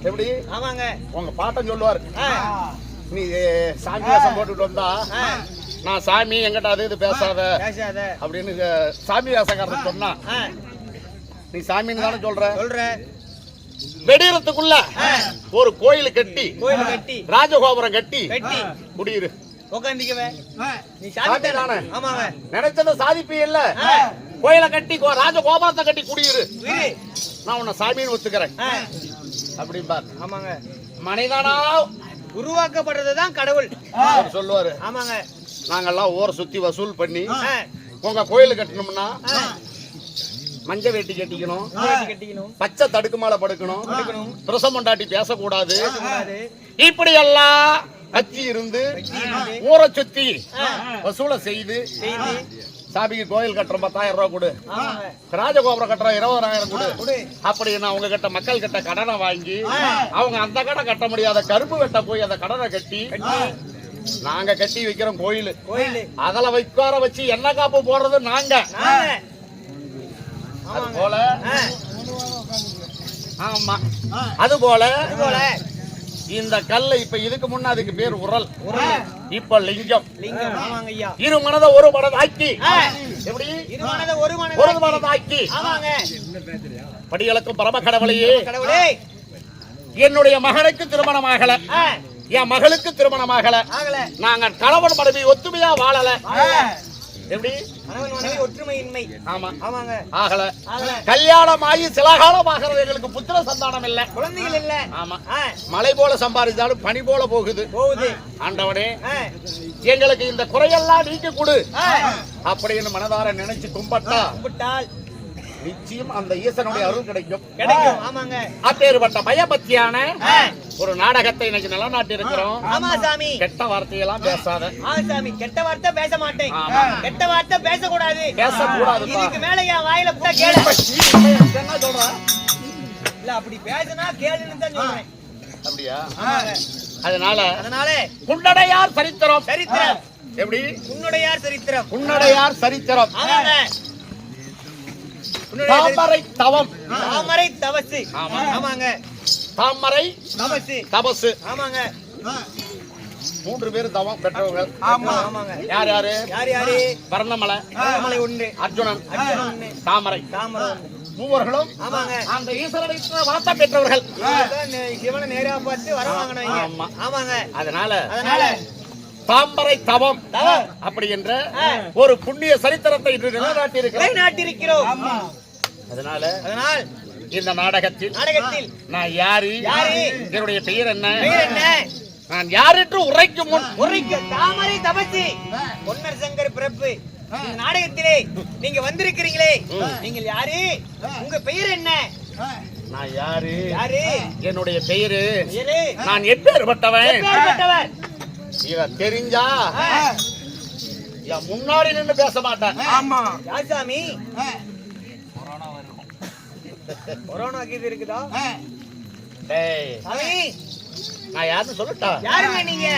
Speaker 7: எப்படி?
Speaker 5: ஆமாங்க.
Speaker 7: உங்க பாட்டன் சொல்லுவார், நீ சாமி வேஷம் போட்டுட்டு வந்தா நான் சாமி எங்கிட்ட அது இது பேசாத அப்படின்னு சாமி வேஷக்காரன் சொன்னா நீ சாமின்னு தானே சொல்ற. வெடியறதுக்குள்ள ஒரு கோயில் கட்டி ராஜகோபுரம் கட்டி குடியிரு. நினைச்சத சாதிப்பி இல்ல. கோயிலை கட்டி ராஜகோபுரத்தை கட்டி குடியிரு. நான் உன்னை சாமின்னு ஒத்துக்கிறேன் அப்படிம்பார்.
Speaker 5: ஆமாங்க.
Speaker 7: மனிதனா
Speaker 5: உருவாக்கப்படுறதுதான் கடவுள்
Speaker 7: சொல்லுவாரு.
Speaker 5: ஆமாங்க.
Speaker 7: நாங்கெல்லாம் ஊரை சுத்தி வசூல் பண்ணி உங்க கோயில் கட்டணும்னா மஞ்ச வேட்டி கட்டிக்கணும், பச்சை தடுக்கு மேல படுக்கணும், பிரசம் கொண்டாட்டி பேசக்கூடாது, இப்படி எல்லாம் கட்சி இருந்து ஊரை சுத்தி வசூலை செய்து சாமிக்கு கோயில் கட்டுறோம் 10,000 ரூபாய் கொடு, ராஜகோபுரம் கட்டுறோம் 20,000 கொடு அப்படின்னு அவங்க கிட்ட மக்கள் கிட்ட கடனை வாங்கி அவங்க அந்த கடை கட்ட முடியாத கருப்பு வெட்ட போய் அந்த கடனை கட்டி நாங்க கட்டி வைக்கிறோம் கோயில். அதுல வைக்கார வச்சு என்ன காப்பு போடுறது நாங்க. அது போல ஆமா, அது போல இந்த கல்ல இப்ப இதுக்கு முன்ன அதுக்கு பேர் உரல், இப்ப லிங்கம். இரு மனத ஒரு மனதாக்கி, எப்படி ஒரு மனதாக்கி படிகளுக்கும் பரம கடவுளையே என்னுடைய மகனுக்கு திருமணம் ஆகல, என் மகளுக்கு திருமணம் ஆகல, நாங்க கணவன் மனைவி ஒத்துமையா வாழல, எப்படி
Speaker 5: ஒற்றுமையின்மை.
Speaker 7: ஆகல, கல்யாணம் ஆகி சில காலம் ஆகிறது, எங்களுக்கு புத்திர சந்தானம் இல்ல,
Speaker 5: குழந்தைகள் இல்ல.
Speaker 7: ஆமா, மலை போல சம்பாதிச்சாலும் பனி போல போகுது. ஆண்டவனே எங்களுக்கு இந்த குறையெல்லாம் நீக்கி கொடு அப்படின்னு மனதார நினைச்சு கும்பிட்டால் நிச்சயம் அந்த ஈசனுடைய அருள் கிடைக்கும்.
Speaker 5: ஆமாங்க.
Speaker 7: அப்பேற்பட்ட பயபக்தியான ஒரு நாடகத்தை இன்னைக்கு நிலநாட்டி இருக்கிறோம்.
Speaker 5: ஆமா சாமி.
Speaker 7: கெட்ட வார்த்தையெல்லாம் பேசாத.
Speaker 5: சாமி, கெட்ட வார்த்தை பேச மாட்டேன். கெட்ட வார்த்தை பேசக்கூடாது. இதுக்கு மேல என் வாயில புட்டா கேளு.
Speaker 7: என்ன சொல்ற?
Speaker 5: இல்ல, அப்படி பேசினா கேளுன்னு தான் சொல்றேன்.
Speaker 7: அப்படியா? அதனால குன்னடையார் சரித்திரம். எப்படி?
Speaker 5: குன்னடையார் சரித்திரம்.
Speaker 7: குன்னடையார் சரித்திரம். தாமரை தவம்.
Speaker 5: தாமரை தவசு. ஆமாங்க.
Speaker 7: தாமரை தபசு.
Speaker 5: ஆமாங்க.
Speaker 7: 3 பேர் தவம் பெற்றவங்க.
Speaker 5: ஆமாங்க.
Speaker 7: யார் யாரு? வர்ணமலை
Speaker 5: ஒன்று,
Speaker 7: அர்ஜுனன், தாமரை மூவர்களும் அந்த ஈஸ்வரனை வார்த்தை பெற்றவர்கள்.
Speaker 5: சிவனை நேரா பார்த்து வர வாங்கினவங்க. ஆமாங்க.
Speaker 7: அதனால தாமரை தவம் அப்படி என்ற ஒரு புண்ணிய சரித்திரத்தை இன்று நிலைநாட்டியிருக்கிறோம். அதனால இந்த நாடகத்தில் நான் யாரு, என்னுடைய பெயர் என்ன, நான் யார் என்று உரைக்கும் முன்
Speaker 5: தாமரை தபசி பொன்னர் சங்கர் பிறப்பு இந்த நாடகத்திலே நீங்க வந்திருக்கிறீங்களே, நீங்கள் யாரு, உங்க பெயர் என்ன?
Speaker 7: நான் யாரு, என்னுடைய பெயரு, நான் எப்பேற்பட்டவன் இவ தெரிஞ்சா முன்னாடி நின்று பேச மாட்டேன்.
Speaker 5: ஆமா. யாசாமி கொரோனா கீது இருக்குதா?
Speaker 7: டேய்
Speaker 5: சாமி,
Speaker 7: நான் யாருன்னு சொல்லட்டா?
Speaker 5: யாருங்க நீங்க?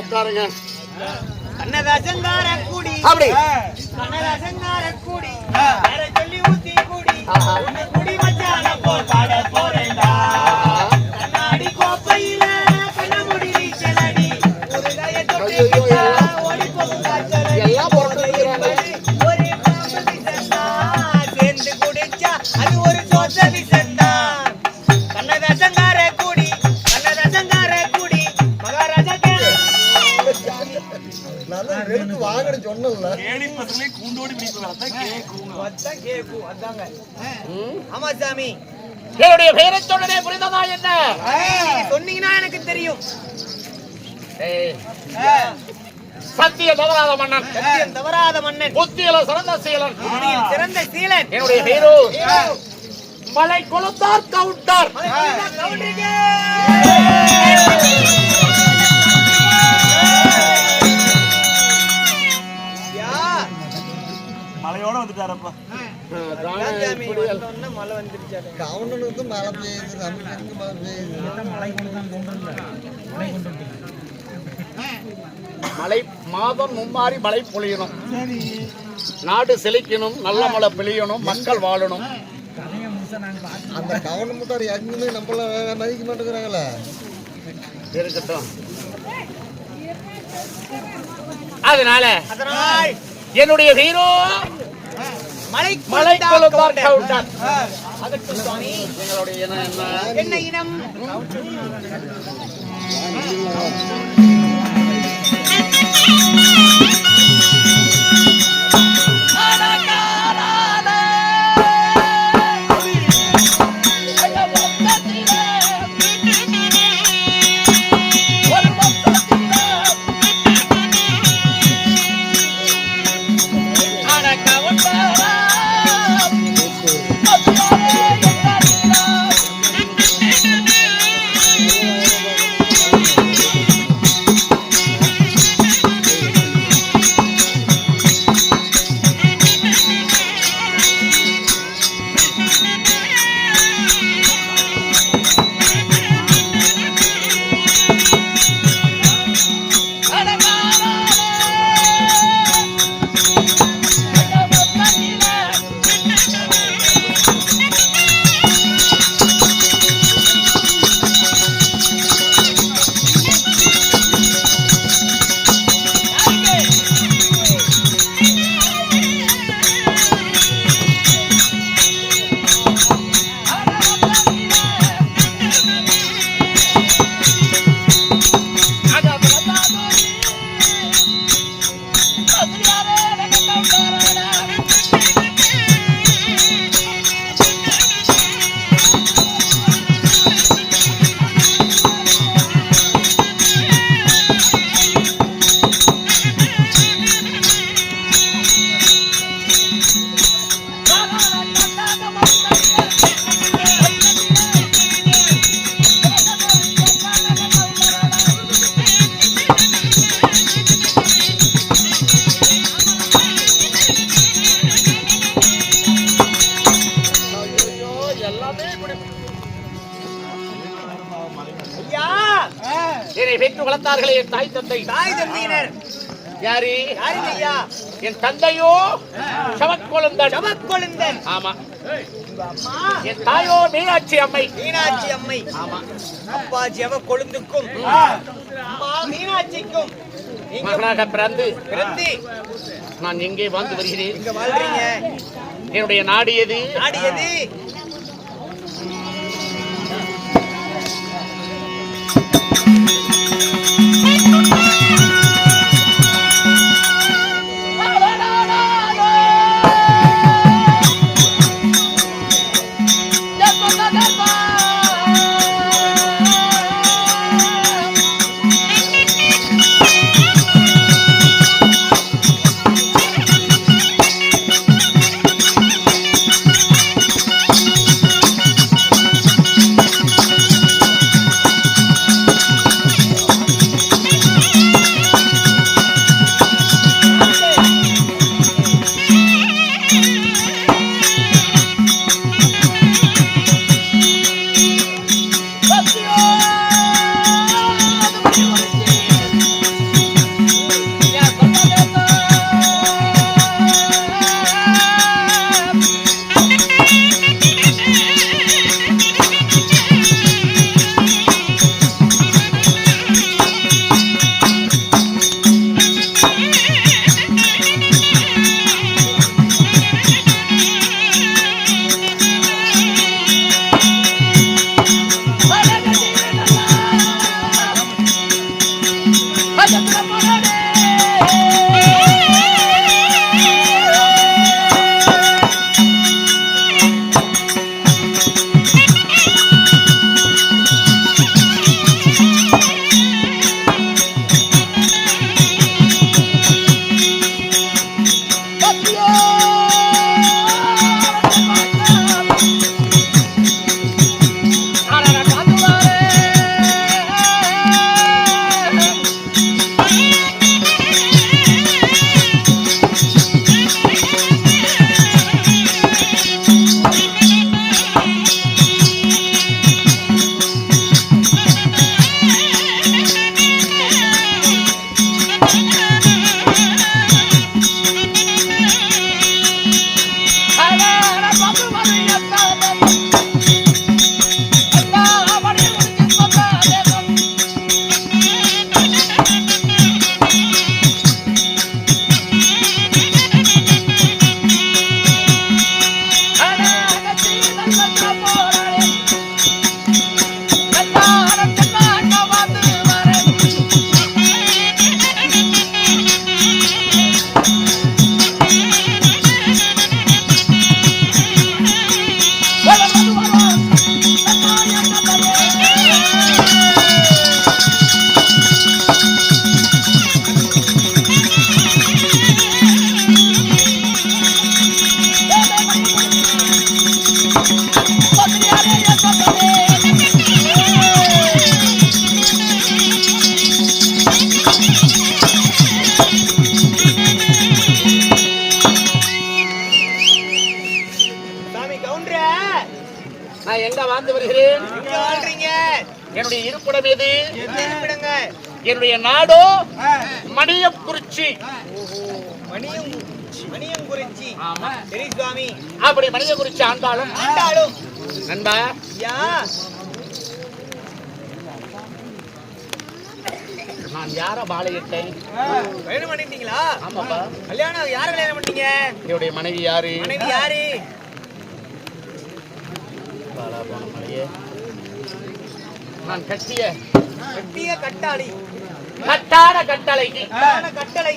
Speaker 7: உட்காருங்க.
Speaker 5: கண்ணதாசங்கார கூடி
Speaker 7: அப்படி
Speaker 5: கண்ணதாசங்கார கூடி வேற சொல்லி ஊத்தி கூடி உன்னை குடி மச்சான போல் பாட போறேன் உதவி சென்றான் கண்ணதாசங்கார கூடி மகாராஜா
Speaker 4: கேலி பசங்களே கூண்டோடி பிடிப்பாங்க
Speaker 5: அதாங்க ஆமா சாமி
Speaker 7: என்னுடைய பெயரை சொன்னதே புரிந்ததா என்ன?
Speaker 5: சொன்னீங்கன்னா எனக்கு தெரியும்.
Speaker 7: சத்திய தவறாத மன்னன்,
Speaker 5: சத்தியம் தவறாத மன்னன்,
Speaker 7: புத்தியில சிறந்த சீலன்,
Speaker 5: புத்தியில் சிறந்த சீலன்,
Speaker 7: என்னுடைய ஹீரோ மலை கொளுத்தார் கவுண்டர்.
Speaker 5: கவுண்டருக்கு
Speaker 4: மலையோட வந்துட்டாரப்பா.
Speaker 5: மழை வந்துருச்சாரு.
Speaker 2: கவுண்டனுக்கு மழை பெய்யுது, நமக்கு எங்க மழை பெய்யுது? மழை கொண்டு தான் கொண்டு மழை கொண்டு
Speaker 7: மழை மாதம் மும்மாறி மழை பொழியணும், நாடு செழிக்கணும், நல்ல மழை பெய்யணும், மக்கள் வாழணும்.
Speaker 2: அந்த கவுண்ட் முட்டார் எங்குமே நம்மள மதிக்க மாட்டேங்கிறாங்களே.
Speaker 7: இருக்கட்டும். அதனால என்னுடைய ஹீரோ
Speaker 5: மலை
Speaker 7: கொளுத்தார் கவுண்டர்.
Speaker 5: அதற்கு சுவாமி
Speaker 7: எங்களுடைய இனம் என்ன?
Speaker 5: என்ன இனம்?
Speaker 7: பெற்று வளர்த்தார்களே என் தாய் தந்தையினர். யாரு?
Speaker 5: ஐயா
Speaker 7: என் தந்தையோ சவக்கொழுந்தன். ஆமா. என் தாயோ மீனாட்சி அம்மை. ஆமா.
Speaker 5: அப்பா ஜெவ கொழுந்துக்கும் அம்மா மீனாட்சிக்கும்
Speaker 7: மகனாக பிறந்து
Speaker 5: நான்
Speaker 7: எங்கே வாழ்ந்து வருகிறேன்.
Speaker 5: இங்க வாழ்றீங்க.
Speaker 7: என்னுடைய நாடு எது? நான் எங்க வாழ்ந்து வருகிறேன்?
Speaker 5: எங்க வாழ்றீங்க?
Speaker 7: என்னுடைய இருப்பிடம் எது?
Speaker 5: எந்த இருப்பிடங்க?
Speaker 7: என்னுடைய நாடோ மணியக்குறிச்சி.
Speaker 5: மணியங்குறிச்சி.
Speaker 7: ஆமா.
Speaker 5: சரி சுவாமி.
Speaker 7: அப்படி மணியக்குறிச்சி ஆண்டாலும் நண்பா,
Speaker 5: யா
Speaker 7: நான் யார பாளையிட்டேன்?
Speaker 5: கல்யாணம் பண்ணிட்டீங்களா?
Speaker 7: ஆமாப்பா.
Speaker 5: கல்யாணம் யார கல்யாணம் பண்ணீங்க?
Speaker 7: என்னுடைய மனைவி யாரு?
Speaker 5: மனைவி யாரு?
Speaker 7: பாலாபோனமலையே. நான் கட்டிய
Speaker 5: கட்டாளி.
Speaker 7: கட்டான கட்டளைக்கு
Speaker 5: கட்டளை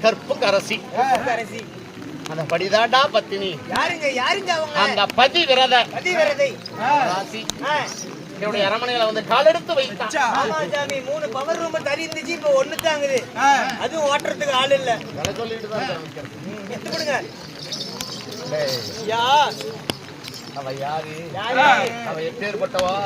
Speaker 7: கற்பு கரசி.
Speaker 5: அரசி.
Speaker 7: அந்த படிதாண்டா பத்தினி.
Speaker 5: யாருங்க அவங்க?
Speaker 7: அந்த பதிவிரத
Speaker 5: பதிவிரதை.
Speaker 7: ராசி என்னுடைய அரமனையில வந்து காலெடுத்து வைத்தான்.
Speaker 5: ஆமா சாமி, 3 பவர் ரூம் தறி இருந்துச்சு, இப்ப ஒண்ணு தாங்குது. அதுவும் ஓட்டுறதுக்கு ஆள் இல்ல.
Speaker 7: வேலை சொல்லிட்டு தான்
Speaker 5: எடுத்து கொடுங்க. யா
Speaker 7: அவ யாரு?
Speaker 5: யாரு?
Speaker 7: அவ எப்பேற்பட்டவா?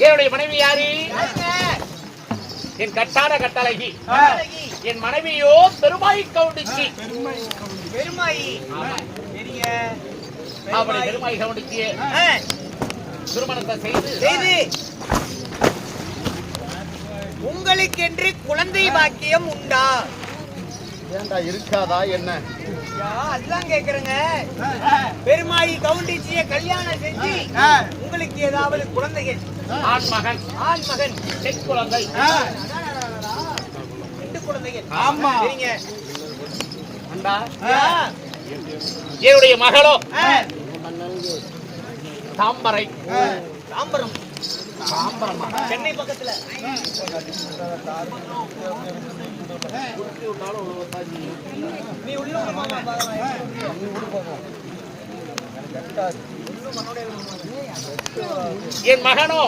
Speaker 7: என்னுடைய மனைவி யாரு? என் கட்டான கட்டளகி. என் மனைவியோ பெருமாய் கவுண்டிச்சி.
Speaker 5: பெருமாயி. சரிங்க.
Speaker 7: அப்படி பெருமாய் கவுண்டிச்சியே திருமணத்தை செய்து
Speaker 5: உங்களுக்கென்று குழந்தை பாக்கியம் உண்டா?
Speaker 7: ஏண்டா இருக்காதா என்ன?
Speaker 5: அதுதான் கேக்குறேங்க. பெருமாயி கவுண்டிச்சிய கல்யாணம் செஞ்சு உங்களுக்கு ஏதாவது குழந்தைகள்?
Speaker 7: ஆண் மகன்.
Speaker 5: ஆண் மகன்.
Speaker 7: பெண் குழந்தை.
Speaker 5: 2 குழந்தைகள்.
Speaker 7: ஆமா.
Speaker 5: சரிங்க.
Speaker 7: அண்டா என்னுடைய மகளோ தாம்பரை.
Speaker 5: தாம்பரம்.
Speaker 7: தாம்பரமா?
Speaker 5: சென்னை பக்கத்துல. நீ உள்ள
Speaker 7: என் மகனோ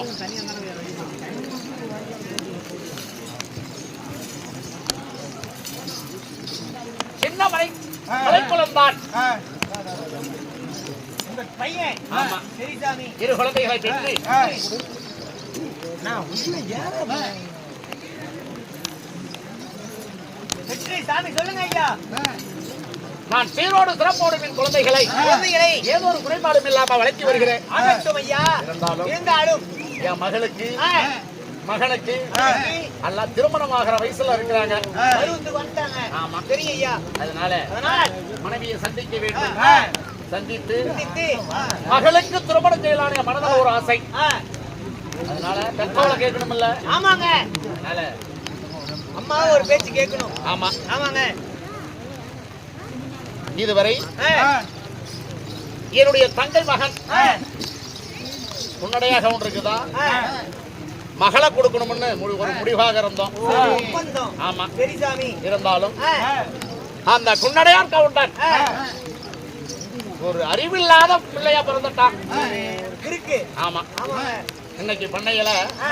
Speaker 7: சின்ன மலைக்குளம்தான்.
Speaker 5: பையன்.
Speaker 7: ஆமா.
Speaker 5: சரி சாமி.
Speaker 7: 2 குழந்தைகளை பெற்று
Speaker 5: சாமி சொல்லுங்க ஐயா.
Speaker 7: நான் சீரோடு சிறப்போடும் என் குழந்தைகளை ஏதோ ஒரு குறைபாடும் இல்லாம வளர்த்தி வருகிறேன்.
Speaker 5: ஐயா. இருந்தாலும்
Speaker 7: என் மகனுக்கு எல்லாம் திருமணமாகிற வயசுல இருக்கிறாங்க. ஆமா.
Speaker 5: சரி ஐயா.
Speaker 7: அதனால மனைவியை சந்திக்க வேண்டும். சந்தித்து மகளுக்கு திருமணம் செய்யலான மனதில் ஒரு ஆசை. அதனால பெற்றோரை கேட்கணும்ல.
Speaker 5: ஆமாங்க,
Speaker 7: அதனால
Speaker 5: அம்மாவை ஒரு பேச்சு கேட்கணும்.
Speaker 7: ஆமா.
Speaker 5: ஆமாங்க.
Speaker 7: இதுவரை
Speaker 5: ஆ,
Speaker 7: என்னுடைய தங்கை மகன்
Speaker 5: ஆ,
Speaker 7: உன்னுடைய கவுண்டருக்கு தான்
Speaker 5: ஆ.
Speaker 7: மகளை கொடுக்கணும்னு ஒரு முடிவாக இருந்தோம்.
Speaker 5: ஒப்பந்தம்.
Speaker 7: ஆமா.
Speaker 5: சரி சாமி.
Speaker 7: இருந்தாலும்
Speaker 5: ஆ,
Speaker 7: அந்த குன்னடையார் கவுண்டர்
Speaker 5: ஆ.
Speaker 7: ஒரு அறிவில்லாத பிள்ளையா பிறந்துட்டான்.
Speaker 5: இருக்கு.
Speaker 7: ஆமா.
Speaker 5: ஆமாங்க.
Speaker 7: இன்னைக்கு பண்ணையில
Speaker 5: ஆ,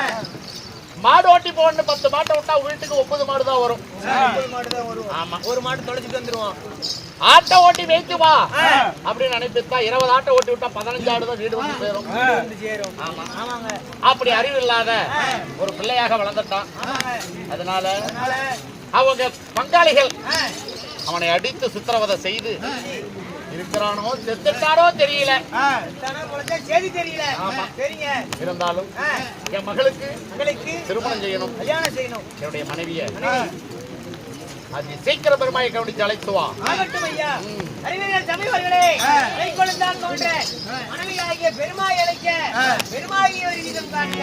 Speaker 7: மாடு ஓட்டி போன்னு 10 மாட்டை விட்டா வீட்டுக்கு 9 மாடு தான் வரும்.
Speaker 5: ஒரு மாடு தான் வரும்.
Speaker 7: ஆமா.
Speaker 5: ஒரு மாடு தொலைச்சிட்டு வந்துருவோம்.
Speaker 7: ஆட்டை ஓட்டி வைத்து வா அப்படின்னு அனுப்பித்தா 20 ஆட்டை ஓட்டி விட்டா 15 ஆடு தான் வீடு வந்து போயிடும்.
Speaker 5: வந்து சேரும்.
Speaker 7: ஆமா.
Speaker 5: ஆமாங்க.
Speaker 7: அப்படி அறிவில்லாத ஒரு பிள்ளையாக வளர்ந்துட்டான்.
Speaker 5: ஆமாங்க.
Speaker 7: அதனால
Speaker 5: அதனால
Speaker 7: அவங்க பங்காளிகள்
Speaker 5: ஆ,
Speaker 7: அவனை அடித்து சித்திரவதை செய்து இருக்கிறானோ செத்துட்டானோ தெரியல.
Speaker 5: தானே பொழைச்சா சரி தெரியல.
Speaker 7: ஆமா.
Speaker 5: சரிங்க.
Speaker 7: இருந்தாலும்
Speaker 5: ஆ,
Speaker 7: என் மகளுக்கு
Speaker 5: மகளுக்கு
Speaker 7: திருமணம் செய்யணும்.
Speaker 5: கல்யாணம் செய்யணும்.
Speaker 7: என்னுடைய மனைவிய அது சீக்கிரம் பெருமாயை கவனிச்சு அழைத்து வா.
Speaker 5: ஆகட்டும் ஐயா. அறிவியல் தமிழர்களே, கை கொழுந்தான் தோன்ற மனைவியாகிய பெருமாய் அழைக்க பெருமாகிய ஒரு விதம் காண்க.